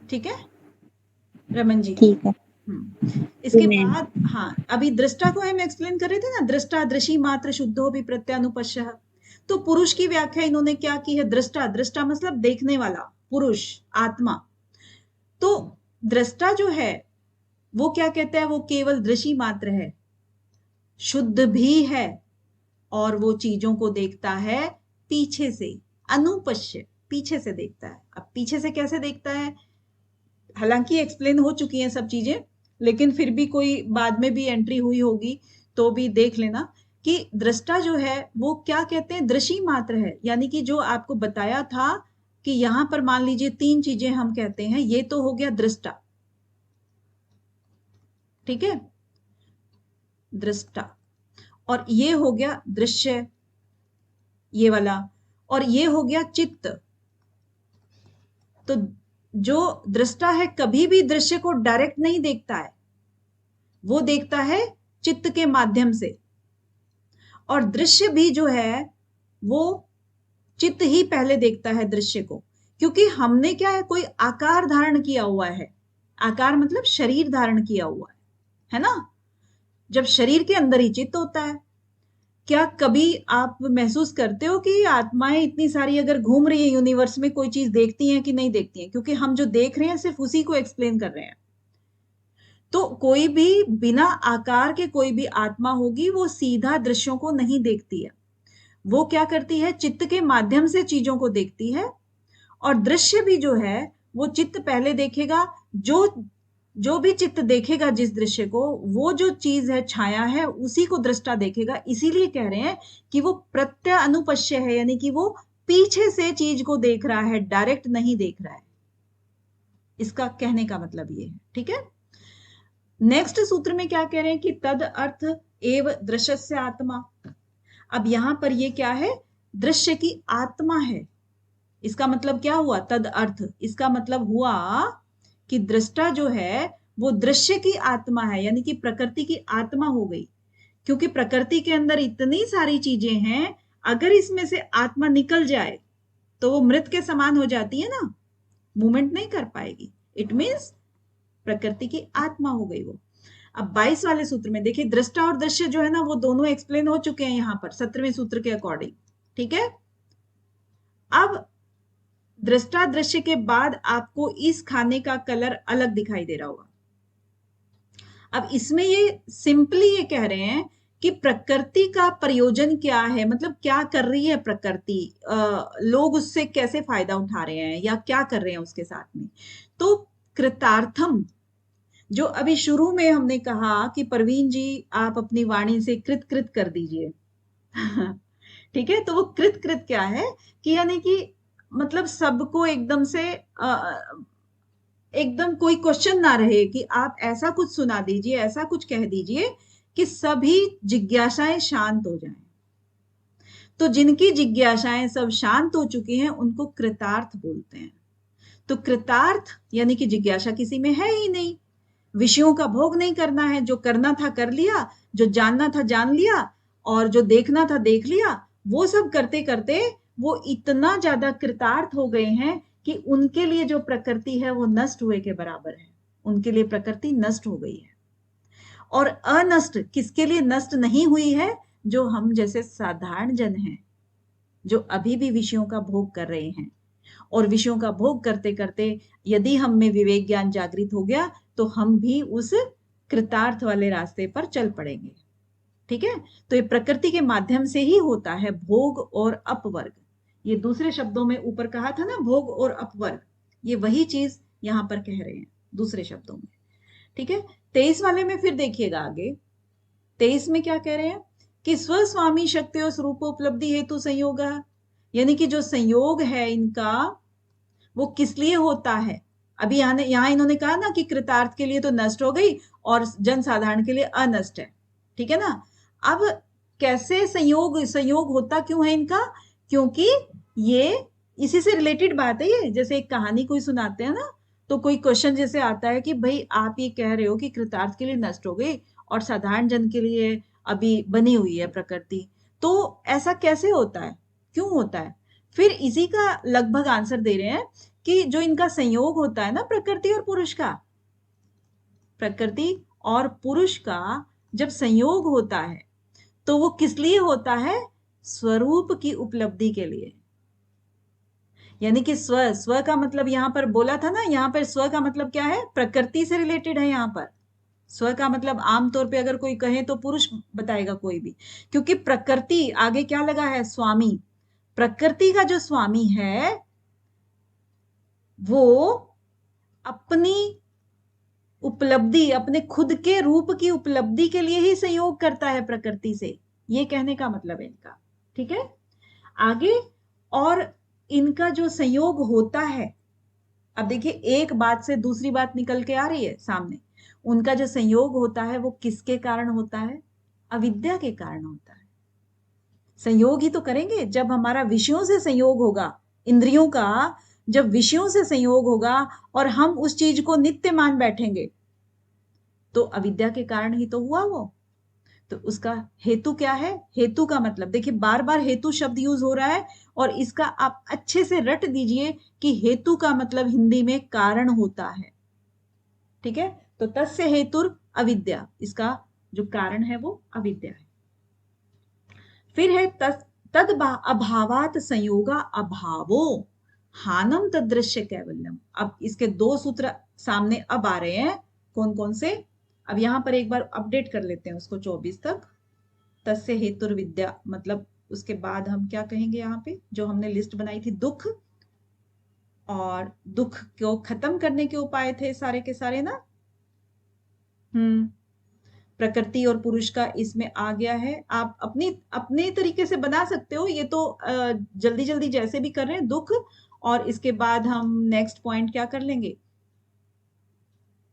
ठीक है रमन जी? ठीक है। इसके मैम। बाद हाँ, अभी दृष्टा को हम एक्सप्लेन कर रहे थे ना, दृष्टा दृशी मात्र शुद्धो भी प्रत्यानुपश्यः। तो पुरुष की व्याख्या इन्होंने क्या की है? दृष्टा, दृष्टा मतलब देखने वाला, पुरुष, आत्मा। तो दृष्टा जो है वो क्या कहता है? वो केवल दृशी मात्र है, शुद्ध भी है, और वो चीजों को देखता है पीछे से, अनुपश्य, पीछे से देखता है। अब पीछे से कैसे देखता है? हालांकि एक्सप्लेन हो चुकी हैं सब चीजें, लेकिन फिर भी कोई बाद में भी एंट्री हुई होगी तो भी देख लेना कि दृष्टा जो है वो क्या कहते हैं? दृशी मात्र है। यानी कि जो आपको बताया था कि यहां पर मान लीजिए 3 चीजें हम कहते हैं, ये तो हो गया दृष्टा। ठीक है, दृष्टा, और ये हो गया दृश्य, ये वाला, और ये हो गया चित्त। तो जो दृष्टा है कभी भी दृश्य को डायरेक्ट नहीं देखता है, वो देखता है चित्त के माध्यम से। और दृश्य भी जो है वो चित्त ही पहले देखता है दृश्य को, क्योंकि हमने क्या है? कोई आकार धारण किया हुआ है। आकार मतलब शरीर धारण किया हुआ है ना? जब शरीर के अंदर ही चित्त होता है। क्या कभी आप महसूस करते हो कि आत्माएं इतनी सारी अगर घूम रही है यूनिवर्स में, कोई चीज देखती हैं कि नहीं देखती हैं? क्योंकि हम जो देख रहे हैं सिर्फ उसी को एक्सप्लेन कर रहे हैं। तो कोई भी बिना आकार के कोई भी आत्मा होगी, वो सीधा दृश्यों को नहीं देखती है। वो क्या करती है? चित्त के माध्यम से चीजों को देखती है। और दृश्य भी जो है वो चित्त पहले देखेगा। जो भी चित्त देखेगा जिस दृश्य को, वो जो चीज है, छाया है, उसी को दृष्टा देखेगा। इसीलिए कह रहे हैं कि वो प्रत्यानुपश्य है, यानी कि वो पीछे से चीज को देख रहा है, डायरेक्ट नहीं देख रहा है। इसका कहने का मतलब ये है। ठीक है, नेक्स्ट सूत्र में क्या कह रहे हैं कि तद अर्थ एव दृश्यस्य आत्मा। अब यहां पर ये क्या है? दृश्य की आत्मा है। इसका मतलब क्या हुआ? तद अर्थ, इसका मतलब हुआ कि दृष्टा जो है वो दृश्य की आत्मा है, यानी कि प्रकृति की आत्मा हो गई। क्योंकि प्रकृति के अंदर इतनी सारी चीजें हैं, अगर इसमें से आत्मा निकल जाए तो वो मृत के समान हो जाती है ना, मूवमेंट नहीं कर पाएगी। इट मीन्स प्रकृति की आत्मा हो गई वो। अब 22 वाले सूत्र में देखिए, दृष्टा और दृश्य जो है ना वो दोनों एक्सप्लेन हो चुके हैं यहाँ पर 17वें सूत्र के अकॉर्डिंग। ठीक है, अब दृष्टा दृश्य के बाद आपको इस खाने का कलर अलग दिखाई दे रहा होगा। अब इसमें ये सिंपली ये कह रहे हैं कि प्रकृति का प्रयोजन क्या है, मतलब क्या कर रही है प्रकृति, लोग उससे कैसे फायदा उठा रहे हैं या क्या कर रहे हैं उसके साथ में। तो कृतार्थम, जो अभी शुरू में हमने कहा कि परवीन जी आप अपनी वाणी से कृत कृत कर दीजिए। ठीक है, तो वो कृत कृत क्या है कि यानी कि मतलब सबको एकदम से एकदम कोई क्वेश्चन ना रहे कि आप ऐसा कुछ सुना दीजिए, ऐसा कुछ कह दीजिए कि सभी जिज्ञासाएं शांत हो जाएं। तो जिनकी जिज्ञासाएं सब शांत हो चुकी हैं उनको कृतार्थ बोलते हैं। तो कृतार्थ यानी कि जिज्ञासा किसी में है ही नहीं, विषयों का भोग नहीं करना है, जो करना था कर लिया, जो जानना था जान लिया, और जो देखना था देख लिया। वो सब करते करते वो इतना ज्यादा कृतार्थ हो गए हैं कि उनके लिए जो प्रकृति है वो नष्ट हुए के बराबर है। उनके लिए प्रकृति नष्ट हो गई है। और अनष्ट किसके लिए नष्ट नहीं हुई है? जो हम जैसे साधारण जन हैं, जो अभी भी विषयों का भोग कर रहे हैं। और विषयों का भोग करते करते यदि हम में विवेक ज्ञान जागृत हो गया तो हम भी उस कृतार्थ वाले रास्ते पर चल पड़ेंगे। ठीक है, तो ये प्रकृति के माध्यम से ही होता है भोग और अपवर्ग। ये दूसरे शब्दों में ऊपर कहा था ना, भोग और अपवर्ग, ये वही चीज यहां पर कह रहे हैं दूसरे शब्दों में। ठीक है, 23 वाले में फिर देखिएगा आगे, 23 में क्या कह रहे हैं कि स्वस्वामी शक्ति और स्वरूप उपलब्धि हेतु संयोग, यानी कि जो संयोग है इनका वो किस लिए होता है? अभी यहाँ इन्होंने कहा ना कि कृतार्थ के लिए तो नष्ट हो गई और जनसाधारण के लिए अनष्ट है, ठीक है ना। अब कैसे संयोग होता क्यों है इनका? क्योंकि ये इसी से रिलेटेड बात है। ये जैसे एक कहानी कोई सुनाते हैं ना, तो कोई क्वेश्चन जैसे आता है कि भाई आप ये कह रहे हो कि कृतार्थ के लिए नष्ट हो गई और साधारण जन के लिए अभी बनी हुई है प्रकृति, तो ऐसा कैसे होता है, क्यों होता है? फिर इसी का लगभग आंसर दे रहे हैं कि जो इनका संयोग होता है ना प्रकृति और पुरुष का, प्रकृति और पुरुष का जब संयोग होता है तो वो किस लिए होता है? स्वरूप की उपलब्धि के लिए। यानी कि स्व का मतलब यहां पर बोला था ना, यहां पर स्व का मतलब क्या है? प्रकृति से रिलेटेड है। यहां पर स्व का मतलब आमतौर पे अगर कोई कहे तो पुरुष बताएगा कोई भी, क्योंकि प्रकृति आगे क्या लगा है? स्वामी। प्रकृति का जो स्वामी है वो अपनी उपलब्धि, अपने खुद के रूप की उपलब्धि के लिए ही संयोग करता है प्रकृति से, ये कहने का मतलब है इनका, ठीक है। आगे और इनका जो संयोग होता है, अब देखिए एक बात से दूसरी बात निकल के आ रही है सामने। उनका जो संयोग होता है वो किसके कारण होता है? अविद्या के कारण होता है। संयोग ही तो करेंगे जब हमारा विषयों से संयोग होगा, इंद्रियों का जब विषयों से संयोग होगा और हम उस चीज को नित्य मान बैठेंगे तो अविद्या के कारण ही तो हुआ वो। तो उसका हेतु क्या है? हेतु का मतलब देखिए बार बार हेतु शब्द यूज हो रहा है और इसका आप अच्छे से रट दीजिए कि हेतु का मतलब हिंदी में कारण होता है, ठीक है। तो तस्य हेतुर अविद्या, इसका जो कारण है वो अविद्या है। फिर है तद अभावात संयोगा अभावो हानम तदृश्य कैवल्यम। अब इसके दो सूत्र सामने अब आ रहे हैं, कौन कौन से? अब यहां पर एक बार अपडेट कर लेते हैं उसको 24 तक। तस्य हेतुर विद्या मतलब उसके बाद हम क्या कहेंगे? यहाँ पे जो हमने लिस्ट बनाई थी, दुख और दुख को खत्म करने के उपाय थे सारे के सारे ना। प्रकृति और पुरुष का इसमें आ गया है। आप अपने तरीके से बना सकते हो, ये तो जल्दी जल्दी जैसे भी कर रहे हैं, दुख और इसके बाद हम नेक्स्ट पॉइंट क्या कर लेंगे?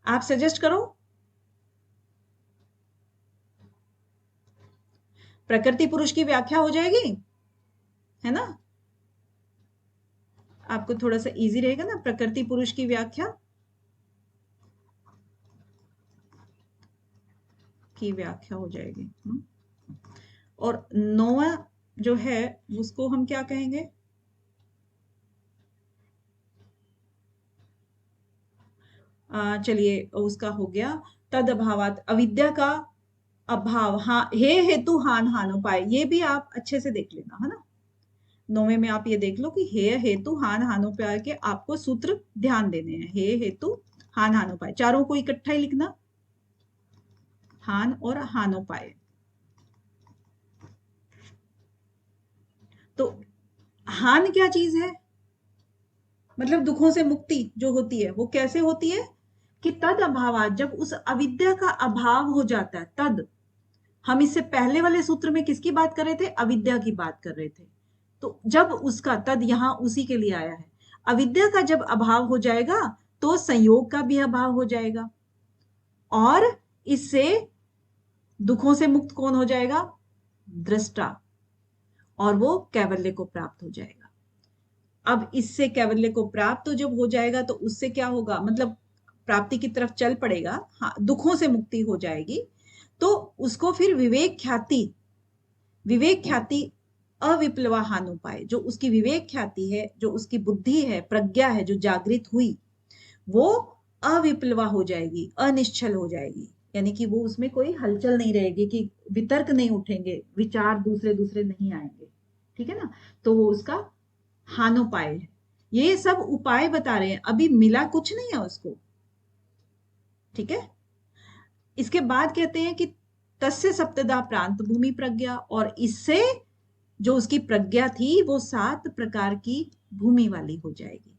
आप सजेस्ट करो। प्रकृति पुरुष की व्याख्या हो जाएगी, है ना? आपको थोड़ा सा इजी रहेगा ना, प्रकृति पुरुष की व्याख्या हो जाएगी। और 9वां जो है उसको हम क्या कहेंगे? चलिए उसका हो गया तद अभावात, अविद्या का अभाव। हाँ, हे हेतु हान हानोपाय, ये भी आप अच्छे से देख लेना, है ना। 9वें में आप ये देख लो कि हे हेतु हान हानोपाय के आपको सूत्र ध्यान देने हैं। हे हेतु हान हानोपाय, चारों को इकट्ठा ही लिखना, हान और हानोपाय। तो हान क्या चीज है? मतलब दुखों से मुक्ति जो होती है वो कैसे होती है? कि तद अभावात, जब उस अविद्या का अभाव हो जाता है, तद। हम इससे पहले वाले सूत्र में किसकी बात कर रहे थे? अविद्या की बात कर रहे थे। तो जब उसका तद यहां उसी के लिए आया है। अविद्या का जब अभाव हो जाएगा तो संयोग का भी अभाव हो जाएगा और इससे दुखों से मुक्त कौन हो जाएगा? दृष्टा, और वो कैवल्य को प्राप्त हो जाएगा। अब इससे कैवल्य को प्राप्त तो जब हो जाएगा तो उससे क्या होगा? मतलब प्राप्ति की तरफ चल पड़ेगा। हाँ, दुखों से मुक्ति हो जाएगी तो उसको फिर विवेक ख्याति अविप्लवा हानुपाय, जो उसकी विवेक ख्याति है, जो उसकी बुद्धि है, प्रज्ञा है, जो जागृत हुई, वो अविप्लवा हो जाएगी, अनिश्चल हो जाएगी। यानी कि वो उसमें कोई हलचल नहीं रहेगी, कि वितर्क नहीं उठेंगे, विचार दूसरे नहीं आएंगे, ठीक है ना। तो वो उसका हानोपाय है। ये सब उपाय बता रहे हैं, अभी मिला कुछ नहीं है उसको, ठीक है। इसके बाद कहते हैं कि तस्य सप्तदा प्रांत भूमि प्रज्ञा, और इससे जो उसकी प्रज्ञा थी वो 7 प्रकार की भूमि वाली हो जाएगी।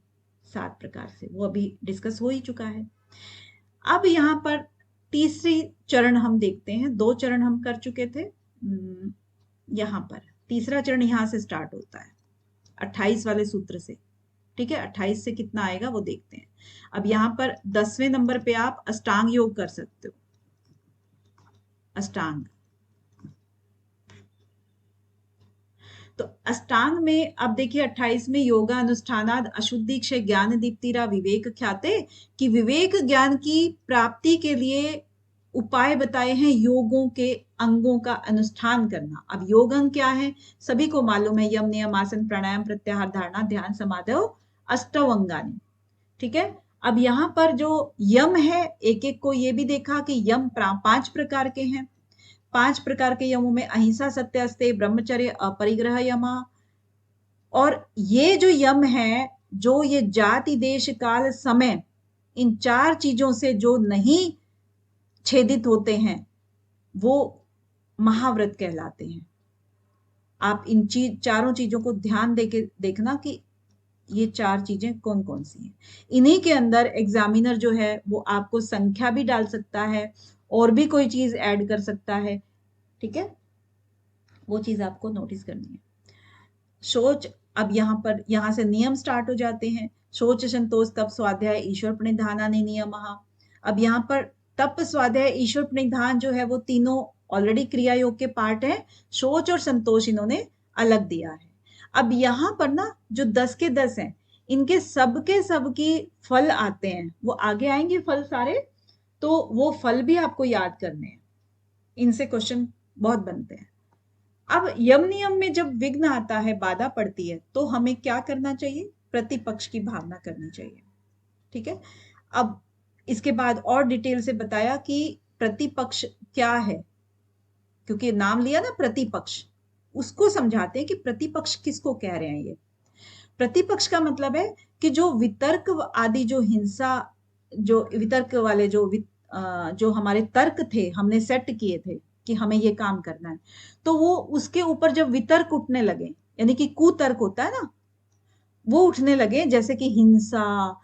7 प्रकार से, वो अभी डिस्कस हो ही चुका है। अब यहाँ पर तीसरी चरण हम देखते हैं। 2 चरण हम कर चुके थे। यहाँ पर तीसरा चरण यहाँ से स्टार्ट होता है 28 वाले सूत्र से। ठीक है, 28 से कितना आएगा वो देखते हैं। अब यहाँ पर 10वें नंबर पे आप अष्टांग योग कर सकते हो, अष्टांग। तो अष्टांग में अब देखिए 28 में योगा अनुष्ठानाद अशुद्धि क्षय ज्ञान दीप्तिरा विवेक ख्याते, कि विवेक ज्ञान की प्राप्ति के लिए उपाय बताए हैं योगों के अंगों का अनुष्ठान करना। अब योग अंग क्या है, सभी को मालूम है, यम नियम आसन प्राणायाम प्रत्याहार धारणा ध्यान समाधि अष्टौ अंगानि। ठीक है, अब यहाँ पर जो यम है, एक एक को ये भी देखा कि यम 5 प्रकार के हैं। 5 प्रकार के यमों में अहिंसा, सत्य, अस्तेय, ब्रह्मचर्य, अपरिग्रह यमा। और ये जो यम है, जो ये जाति देश काल समय, इन 4 चीजों से जो नहीं छेदित होते हैं वो महाव्रत कहलाते हैं। आप इन चारों चीजों को ध्यान देके देखना कि ये 4 चीजें कौन कौन सी हैं। इन्हीं के अंदर एग्जामिनर जो है वो आपको संख्या भी डाल सकता है और भी कोई चीज ऐड कर सकता है। ठीक है, वो चीज आपको नोटिस करनी है। शौच, अब यहाँ से नियम स्टार्ट हो जाते हैं। शौच, संतोष, तप, स्वाध्याय, ईश्वर प्रणिधानानि नियमः। अब यहाँ पर तप, स्वाध्याय, ईश्वर प्रणिधान जो है वो तीनों ऑलरेडी क्रिया योग के पार्ट है। शौच और संतोष इन्होंने अलग दिया है। अब यहाँ पर ना जो 10 के 10 हैं, इनके सबकी फल आते हैं, वो आगे आएंगे फल सारे, तो वो फल भी आपको याद करने हैं। इनसे क्वेश्चन बहुत बनते हैं। अब यम नियम में जब विघ्न आता है, बाधा पड़ती है, तो हमें क्या करना चाहिए, प्रतिपक्ष की भावना करनी चाहिए। ठीक है, अब इसके बाद और डिटेल से बताया कि प्रतिपक्ष क्या है, क्योंकि नाम लिया ना प्रतिपक्ष, उसको समझाते हैं कि प्रतिपक्ष किसको कह रहे हैं। ये प्रतिपक्ष का मतलब है कि जो वितर्क आदि, जो हिंसा, जो वितर्क वाले जो हमारे तर्क थे, हमने सेट किए थे कि हमें ये काम करना है, तो वो उसके ऊपर जब वितर्क उठने लगे, यानी कि कुतर्क होता है ना, वो उठने लगे, जैसे कि हिंसा,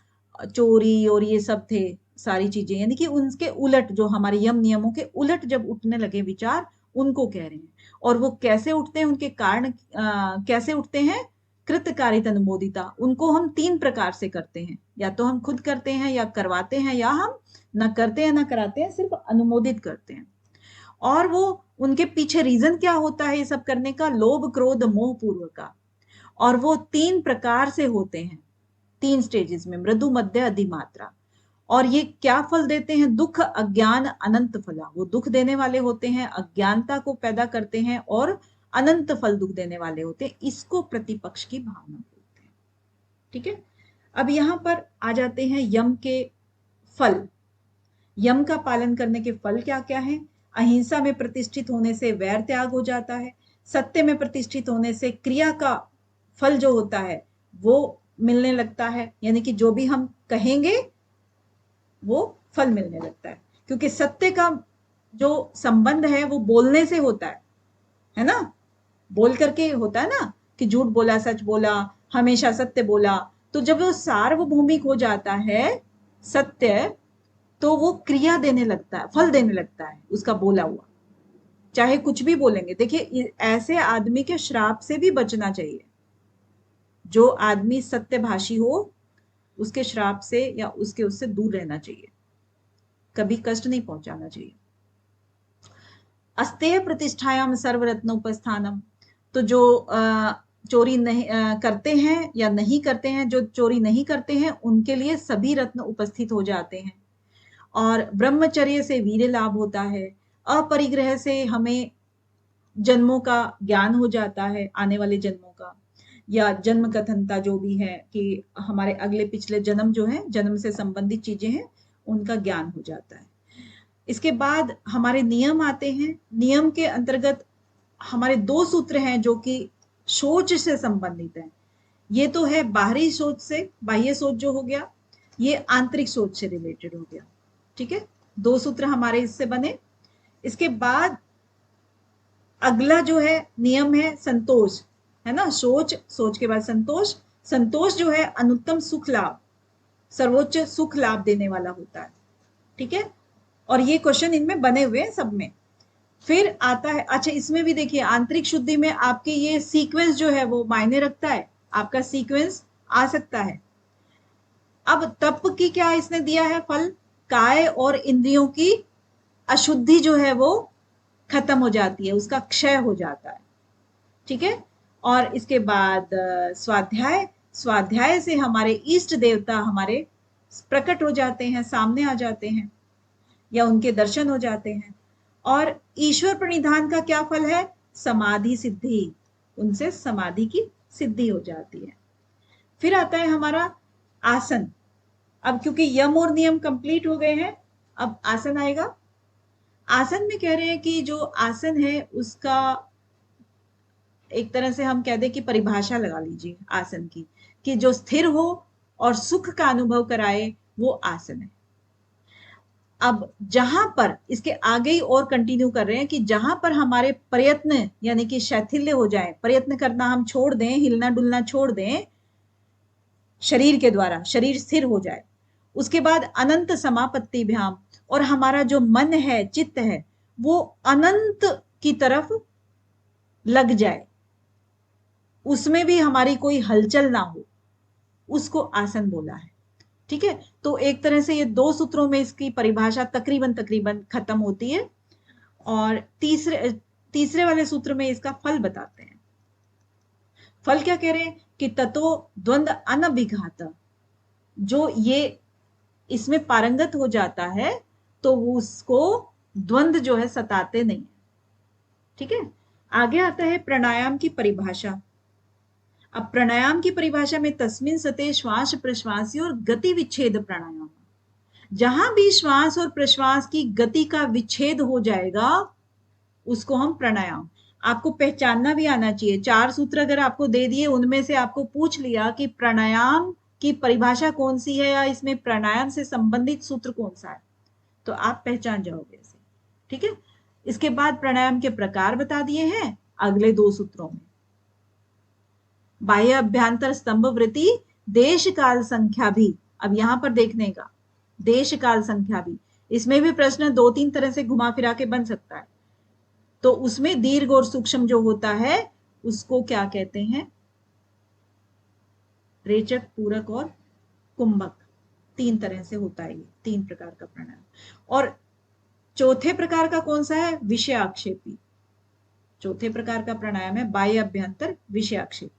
चोरी और ये सब थे सारी चीजें, यानी कि उनके उलट, जो हमारे यम नियमों के उलट जब उठने लगे विचार, उनको कह रहे हैं। और वो कैसे उठते हैं, उनके कारण कैसे उठते हैं, कृतकारित अनुमोदिता। उनको हम 3 प्रकार से करते हैं, या तो हम खुद करते हैं, या करवाते हैं, या हम न करते हैं न कराते हैं, सिर्फ अनुमोदित करते हैं। और वो उनके पीछे रीजन क्या होता है ये सब करने का, लोभ क्रोध मोह पूर्व का। और वो 3 प्रकार से होते हैं, 3 स्टेजेस में, मृदु मध्य अधिमात्रा। और ये क्या फल देते हैं, दुख अज्ञान अनंत फला। वो दुख देने वाले होते हैं, अज्ञानता को पैदा करते हैं, और अनंत फल दुख देने वाले होते हैं। इसको प्रतिपक्ष की भावना बोलते हैं। ठीक है, अब यहाँ पर आ जाते हैं यम के फल। यम का पालन करने के फल क्या क्या है। अहिंसा में प्रतिष्ठित होने से वैर त्याग हो जाता है। सत्य में प्रतिष्ठित होने से क्रिया का फल जो होता है वो मिलने लगता है, यानी कि जो भी हम कहेंगे वो फल मिलने लगता है, क्योंकि सत्य का जो संबंध है वो बोलने से होता है ना, बोल करके होता है ना, कि झूठ बोला, सच बोला, हमेशा सत्य बोला। तो जब वो सार्वभौमिक हो जाता है सत्य, तो वो क्रिया देने लगता है, फल देने लगता है उसका बोला हुआ, चाहे कुछ भी बोलेंगे। देखिए, ऐसे आदमी के श्राप से भी बचना चाहिए। जो आदमी सत्यभाषी हो, उसके श्राप से या उससे दूर रहना चाहिए, कभी कष्ट नहीं पहुंचाना चाहिए। अस्तेय प्रतिष्ठायाम सर्वरत्न उपस्थानम। तो जो चोरी नहीं करते हैं या नहीं करते हैं, जो चोरी नहीं करते हैं, उनके लिए सभी रत्न उपस्थित हो जाते हैं। और ब्रह्मचर्य से वीर्य लाभ होता है। अपरिग्रह से हमें जन्मों का ज्ञान हो जाता है, आने वाले जन्मों का, या जन्म कथनता जो भी है, कि हमारे अगले पिछले जन्म जो है, जन्म से संबंधित चीजें हैं, उनका ज्ञान हो जाता है। इसके बाद हमारे नियम आते हैं। नियम के अंतर्गत हमारे 2 सूत्र हैं जो कि सोच से संबंधित है। ये तो है बाहरी सोच से, बाह्य सोच जो हो गया, ये आंतरिक सोच से रिलेटेड हो गया। ठीक है, 2 सूत्र हमारे इससे बने। इसके बाद अगला जो है नियम है संतोष, है ना। सोच के बाद संतोष। संतोष जो है अनुत्तम सुख लाभ, सर्वोच्च सुख लाभ देने वाला होता है। ठीक है, और ये क्वेश्चन इनमें बने हुए हैं सब में। फिर आता है, अच्छा इसमें भी देखिए, आंतरिक शुद्धि में आपके ये सीक्वेंस जो है वो मायने रखता है। आपका सीक्वेंस आ सकता है। अब तप की क्या इसने दिया है फल, काय और इंद्रियों की अशुद्धि जो है वो खत्म हो जाती है, उसका क्षय हो जाता है। ठीक है। और इसके बाद स्वाध्याय, स्वाध्याय से हमारे इष्ट देवता हमारे प्रकट हो जाते हैं, सामने आ जाते हैं या उनके दर्शन हो जाते हैं। और ईश्वर प्रणिधान का क्या फल है, समाधि सिद्धि, उनसे समाधि की सिद्धि हो जाती है। फिर आता है हमारा आसन। अब क्योंकि यम और नियम कंप्लीट हो गए हैं, अब आसन आएगा। आसन में कह रहे हैं कि जो आसन है उसका एक तरह से हम कह दें कि परिभाषा लगा लीजिए आसन की, कि जो स्थिर हो और सुख का अनुभव कराए वो आसन है। अब जहां पर इसके आगे ही और कंटिन्यू कर रहे हैं कि जहां पर हमारे प्रयत्न यानी कि शैथिल्य हो जाए, प्रयत्न करना हम छोड़ दें, हिलना डुलना छोड़ दें शरीर के द्वारा, शरीर स्थिर हो जाए, उसके बाद अनंत समापत्ति भ्याम, और हमारा जो मन है, चित्त है, वो अनंत की तरफ लग जाए, उसमें भी हमारी कोई हलचल ना हो, उसको आसन बोला है। ठीक है। तो एक तरह से ये 2 सूत्रों में इसकी परिभाषा तकरीबन तकरीबन खत्म होती है। और तीसरे वाले सूत्र में इसका फल बताते हैं। फल क्या कह रहे हैं कि ततो द्वंद अनभिघात, जो ये इसमें पारंगत हो जाता है तो उसको द्वंद जो है सताते नहीं। ठीक है। आगे आता है प्राणायाम की परिभाषा। अब प्राणायाम की परिभाषा में तस्मिन सते श्वास प्रश्वासी और गति विच्छेद प्राणायाम, जहां भी श्वास और प्रश्वास की गति का विच्छेद हो जाएगा उसको हम प्राणायाम, आपको पहचानना भी आना चाहिए। 4 सूत्र अगर आपको दे दिए, उनमें से आपको पूछ लिया कि प्राणायाम की परिभाषा कौन सी है या इसमें प्राणायाम से संबंधित सूत्र कौन सा है, तो आप पहचान जाओगे इसे। ठीक है। इसके बाद प्राणायाम के प्रकार बता दिए हैं अगले 2 सूत्रों में। बाह्य अभ्यंतर स्तंभ वृत्ति, देश काल संख्या भी, अब यहां पर देखने का देश काल संख्या भी, इसमें भी प्रश्न 2-3 तरह से घुमा फिरा के बन सकता है। तो उसमें दीर्घ और सूक्ष्म जो होता है उसको क्या कहते हैं, रेचक, पूरक और कुंभक, 3 तरह से होता है ये, 3 प्रकार का प्राणायाम। और चौथे प्रकार का कौन सा है, विषय आक्षेपी। चौथे प्रकार का प्राणायाम है बाह्य अभ्यंतर विषय आक्षेपी।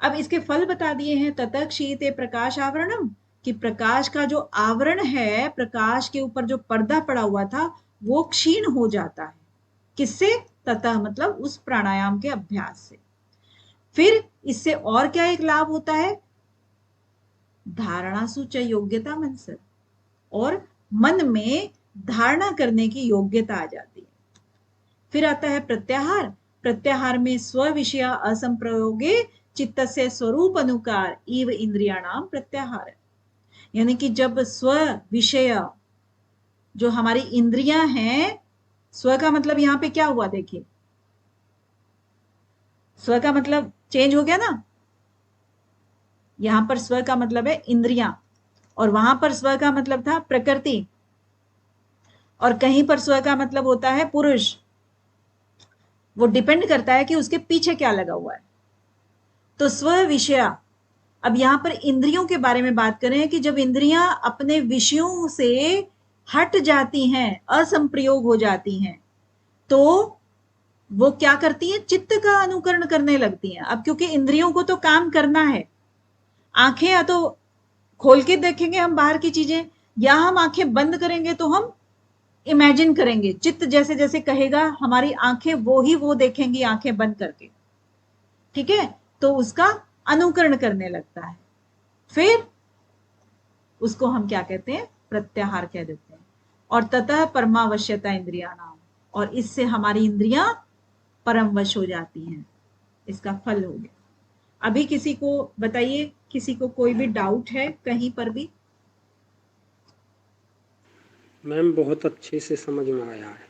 अब इसके फल बता दिए हैं। ततः क्षीयते प्रकाश आवरणम, कि प्रकाश का जो आवरण है, प्रकाश के ऊपर जो पर्दा पड़ा हुआ था वो क्षीण हो जाता है। किससे, ततः मतलब उस प्राणायाम के अभ्यास से। फिर इससे और क्या एक लाभ होता है, धारणा सूच योग्यता मनसर, और मन में धारणा करने की योग्यता आ जाती है। फिर आता है प्रत्याहार। प्रत्याहार में स्व विषय असंप्रयोगे चित्तस्य स्वरूप अनुकार इव इंद्रियाणाम प्रत्याहार, यानी कि जब स्व विषय जो हमारी इंद्रियां हैं, स्व का मतलब यहां पे क्या हुआ देखिए, स्व का मतलब चेंज हो गया ना, यहां पर स्व का मतलब है इंद्रियां, और वहां पर स्व का मतलब था प्रकृति, और कहीं पर स्व का मतलब होता है पुरुष। वो डिपेंड करता है कि उसके पीछे क्या लगा हुआ है। तो स्व विषय, अब यहां पर इंद्रियों के बारे में बात करें कि जब इंद्रियां अपने विषयों से हट जाती हैं, असंप्रयोग हो जाती हैं, तो वो क्या करती हैं, चित्त का अनुकरण करने लगती हैं। अब क्योंकि इंद्रियों को तो काम करना है, आंखें या तो खोल के देखेंगे हम बाहर की चीजें, या हम आंखें बंद करेंगे तो हम इमेजिन करेंगे, चित्त जैसे जैसे कहेगा हमारी आंखें वो देखेंगी आंखें बंद करके। ठीक है। तो उसका अनुकरण करने लगता है, फिर उसको हम क्या कहते हैं, प्रत्याहार कह देते हैं। और ततः परमावश्यता इंद्रिया नाम, और इससे हमारी इंद्रियां परमवश हो जाती हैं, इसका फल हो गया। अभी किसी को बताइए, किसी को कोई भी डाउट है कहीं पर भी? मैम बहुत अच्छे से समझ में आया है।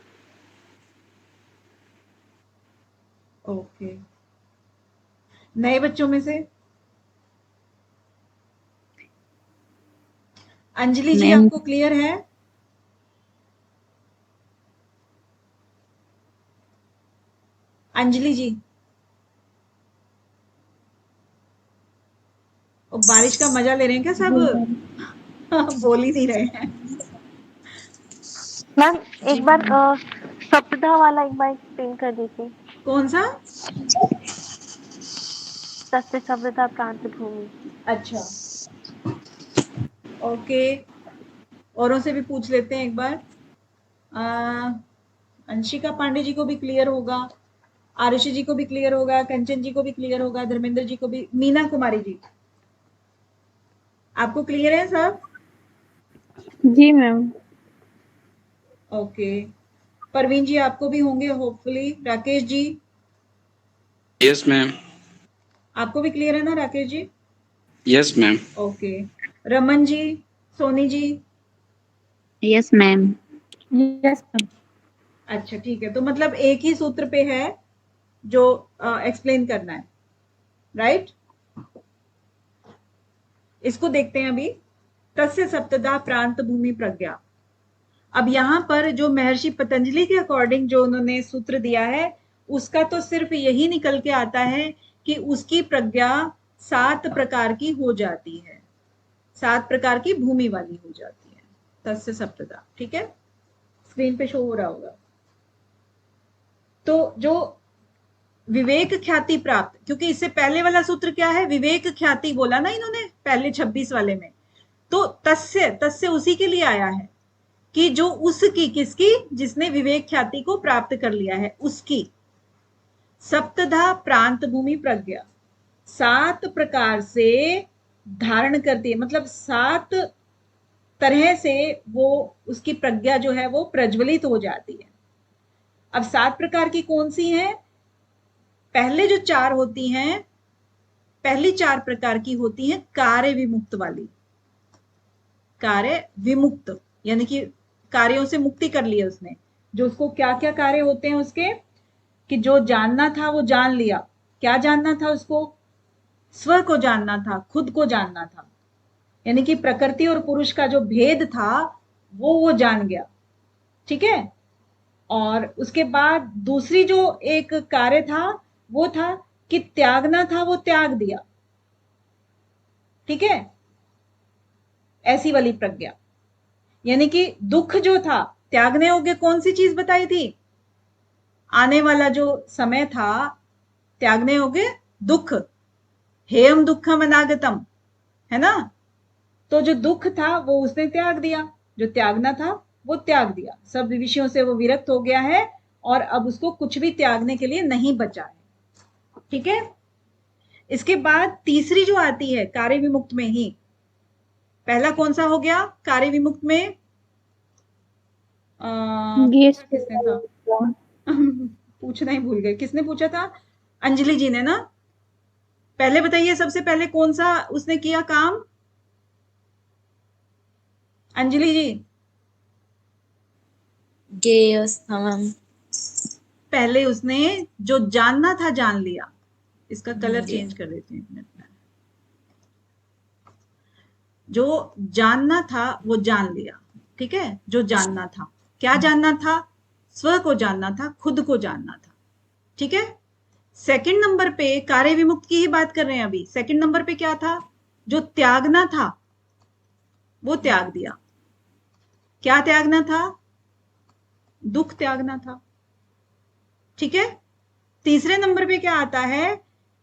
ओके। नए बच्चों में से अंजलि जी, मैम आपको क्लियर है? अंजलि जी, और बारिश का मजा ले रहे हैं क्या सब? बोल ही नहीं रहे हैं। मैम एक बार सप्ताह वाला एक बार एक्सप्लेन कर दीजिए। कौन सा? तस्य सप्ताह प्रांत भूमि। अच्छा, ओके, औरों से भी पूछ लेते हैं एक बार। अंशिका पांडे जी को भी क्लियर होगा, आरुषि जी को भी क्लियर होगा, कंचन जी को भी क्लियर होगा, धर्मेंद्र जी को भी, मीना कुमारी जी आपको क्लियर है सब? जी मैम। ओके, परवीन जी आपको भी होंगे hopefully. Rakesh ji? Yes ma'am. आपको भी क्लियर है ना Rakesh ji? Yes ma'am. Okay, Raman ji, Soni ji? Yes ma'am. Yes ma'am. अच्छा ठीक है, तो मतलब एक ही सूत्र पे है जो एक्सप्लेन करना है, राइट? इसको देखते हैं अभी। तस्य सप्तदा प्रांत भूमि प्रज्ञा। अब यहां पर जो महर्षि पतंजलि के अकॉर्डिंग जो उन्होंने सूत्र दिया है, उसका तो सिर्फ यही निकल के आता है कि उसकी प्रज्ञा 7 प्रकार की हो जाती है, 7 प्रकार की भूमि वाली हो जाती है। तस्य सप्तदा, ठीक है, स्क्रीन पे शो हो रहा होगा। तो जो विवेक ख्याति प्राप्त, क्योंकि इससे पहले वाला सूत्र क्या है, विवेक ख्याति बोला ना इन्होंने पहले 26 वाले में, तो तस्य, तस्य उसी के लिए आया है कि जो उसकी, किसकी, जिसने विवेक ख्याति को प्राप्त कर लिया है उसकी। सप्तधा प्रांत भूमि प्रज्ञा, 7 प्रकार से धारण करती है, मतलब 7 तरह से वो उसकी प्रज्ञा जो है वो प्रज्वलित हो जाती है। अब 7 प्रकार की कौन सी हैं? पहले जो 4 होती हैं, पहली 4 प्रकार की होती हैं कार्य विमुक्त वाली। कार्य विमुक्त यानी कि कार्यों से मुक्ति कर ली है उसने। जो उसको क्या क्या कार्य होते हैं उसके, कि जो जानना था वो जान लिया। क्या जानना था उसको? स्व को जानना था, खुद को जानना था, यानी कि प्रकृति और पुरुष का जो भेद था वो जान गया, ठीक है। और उसके बाद दूसरी जो एक कार्य था वो था कि त्यागना था, वो त्याग दिया, ठीक है, ऐसी वाली प्रज्ञा। यानी कि दुख जो था, त्यागने योग्य कौन सी चीज बताई थी? आने वाला जो समय था त्यागने योग्य दुख, हेयम दुखम अनागतम, है ना। तो जो दुख था वो उसने त्याग दिया, जो त्यागना था वो त्याग दिया, सब विषयों से वो विरक्त हो गया है और अब उसको कुछ भी त्यागने के लिए नहीं बचा है, ठीक है। इसके बाद तीसरी जो आती है कार्य विमुक्त में ही, पहला कौन सा हो गया कार्य विमुक्त में? किसने था? पूछना ही भूल गए, किसने पूछा था? अंजलि जी ने ना। पहले बताइए सबसे पहले कौन सा उसने किया काम? अंजलि जी? गेयस था मैम। पहले उसने जो जानना था जान लिया। इसका कलर चेंज कर देते हैं एक मिनट में। जो जानना था वो जान लिया, ठीक है। जो जानना था, क्या जानना था? स्व को जानना था, खुद को जानना था, ठीक है। सेकंड नंबर पे कार्य विमुक्त की ही बात कर रहे हैं अभी। सेकंड नंबर पे क्या था? जो त्यागना था वो त्याग दिया। क्या त्यागना था? दुख त्यागना था, ठीक है। तीसरे नंबर पे क्या आता है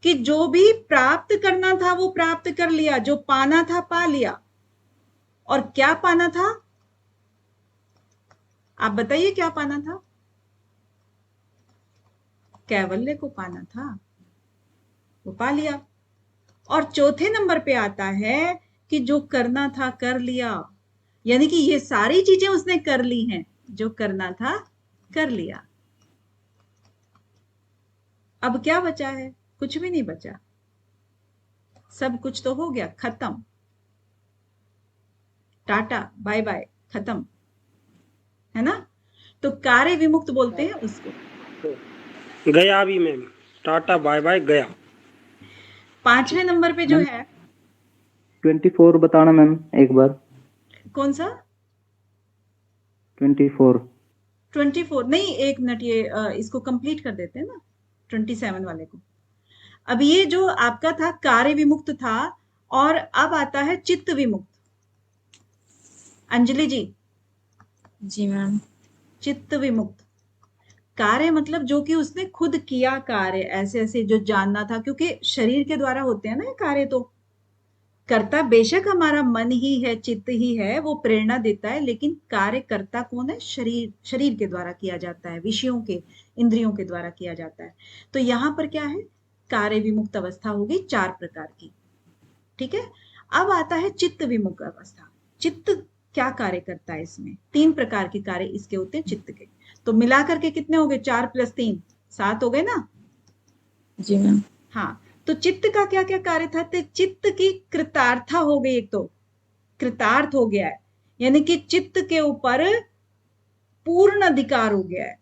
कि जो भी प्राप्त करना था वो प्राप्त कर लिया, जो पाना था पा लिया। और क्या पाना था? आप बताइए क्या पाना था? कैवल्य को पाना था, वो पा लिया। और चौथे नंबर पे आता है कि जो करना था कर लिया, यानी कि ये सारी चीजें उसने कर ली हैं, जो करना था कर लिया। अब क्या बचा है? कुछ भी नहीं बचा, सब कुछ तो हो गया, खत्म, टाटा बाय बाय, खत्म, है ना। तो कार्य विमुक्त बोलते हैं उसको। गया भी मैम, टाटा बाय बाय गया। 5वें नंबर पे जो है 24 बताना मैम एक बार। कौन सा? 24 नहीं, एक मिनट, ये इसको कंप्लीट कर देते हैं ना 27 वाले को। अब ये जो आपका था कार्य विमुक्त था, और अब आता है चित्त विमुक्त। अंजलि जी, जी मैम। चित्त विमुक्त कार्य मतलब जो कि उसने खुद किया कार्य, ऐसे ऐसे जो जानना था, क्योंकि शरीर के द्वारा होते हैं ना ये कार्य, तो कर्ता बेशक हमारा मन ही है, चित्त ही है, वो प्रेरणा देता है, लेकिन कार्य कर्ता कौन है? शरीर के द्वारा किया जाता है, विषयों के, इंद्रियों के द्वारा किया जाता है। तो यहां पर क्या है? कार्य विमुक्त अवस्था होगी 4 प्रकार की। ठीक है, अब आता है चित्त विमुक्त अवस्था। चित्त क्या कार्य करता है? इसमें 3 प्रकार के कार्य इसके होते हैं चित्त के। तो मिलाकर के कितने हो गए? 4 + 3 7 हो गए ना? जी मैम। हाँ, तो चित्त का क्या क्या कार्य था? तो चित्त की कृतार्था हो गई, एक तो कृतार्थ हो गया है, यानी कि चित्त के ऊपर पूर्ण अधिकार हो गया है।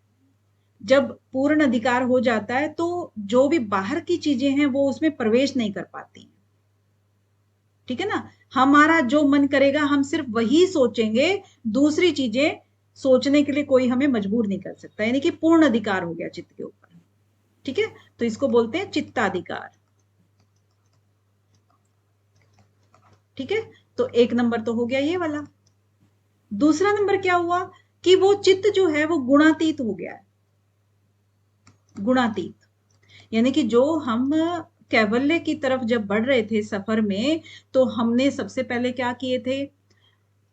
जब पूर्ण अधिकार हो जाता है तो जो भी बाहर की चीजें हैं वो उसमें प्रवेश नहीं कर पाती। ठीक है ना? हमारा जो मन करेगा हम सिर्फ वही सोचेंगे, दूसरी चीजें सोचने के लिए कोई हमें मजबूर नहीं कर सकता, यानी कि पूर्ण अधिकार हो गया चित्त के ऊपर। ठीक है, तो इसको बोलते हैं चित्ताधिकार। ठीक है, तो 1 नंबर तो हो गया ये वाला। दूसरा नंबर क्या हुआ कि वो चित्त जो है वो गुणातीत हो गया है। गुणातीत यानी कि जो हम कैवल्य की तरफ जब बढ़ रहे थे सफर में, तो हमने सबसे पहले क्या किए थे?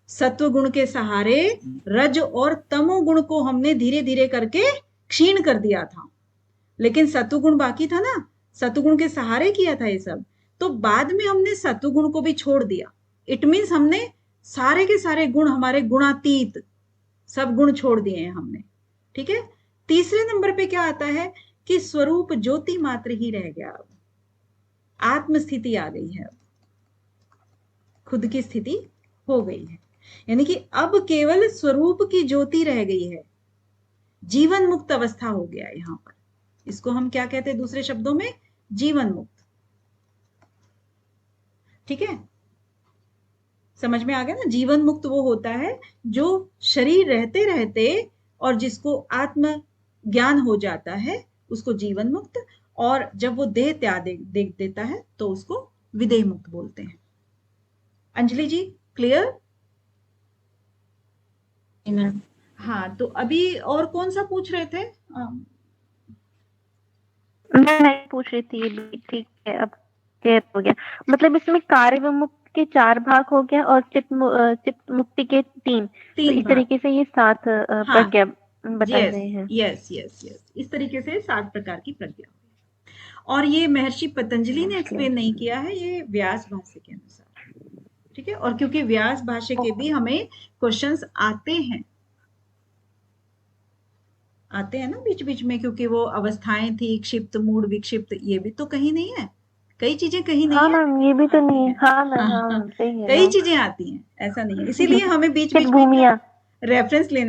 सत्व गुण के सहारे रज और तमो गुण को हमने धीरे धीरे करके क्षीण कर दिया था, लेकिन सत्वगुण बाकी था ना, सत्वगुण के सहारे किया था ये सब। तो बाद में हमने सत्वगुण को भी छोड़ दिया। इट मीन्स हमने सारे के सारे गुण, हमारे गुणातीत सब गुण छोड़ दिए हैं हमने। ठीक है, तीसरे नंबर पे क्या आता है कि स्वरूप ज्योति मात्र ही रह गया। अब आत्म स्थिति आ गई है, खुद की स्थिति हो गई है, यानी कि अब केवल स्वरूप की ज्योति रह गई है। जीवन मुक्त अवस्था हो गया यहां पर। इसको हम क्या कहते हैं दूसरे शब्दों में? जीवन मुक्त। ठीक है, समझ में आ गया ना? जीवन मुक्त वो होता है जो शरीर रहते रहते और जिसको आत्म ज्ञान हो जाता है, उसको जीवन मुक्त। और जब वो देह त्याग देख देता है तो उसको विदेह मुक्त बोलते हैं। अंजलि जी, क्लियर? मैम। हाँ, तो अभी और कौन सा पूछ रहे थे? मैं नहीं पूछ रही थी, ये भी ठीक है, अब क्लियर हो गया। मतलब इसमें कार्य विमुक्त के 4 भाग हो गया और चित्त मुक्ति के 3। तो इस भाग। तरीके से ये 7 प्रज्ञा बता यस रहे हैं। यस यस यस, इस तरीके से 7 प्रकार की प्रज्ञा। और ये महर्षि पतंजलि ने एक्सप्लेन नहीं किया है, ये व्यास भाष्य के अनुसार। ठीक है, और क्योंकि व्यास भाष्य के भी हमें क्वेश्चंस आते हैं ना बीच बीच में, क्योंकि वो अवस्थाएं थी, क्षिप्त, मूढ़, विक्षिप्त, ये भी तो कहीं नहीं है, कई चीजें कहीं नहीं हाँ है, मैम, ये भी तो नहीं है। हाँ मैम, हाँ, हाँ सही है कई मैम। चीजें आती हैं, ऐसा नहीं है, इसीलिए हमें बीच चित बीच में भूमिया रेफरेंस लेना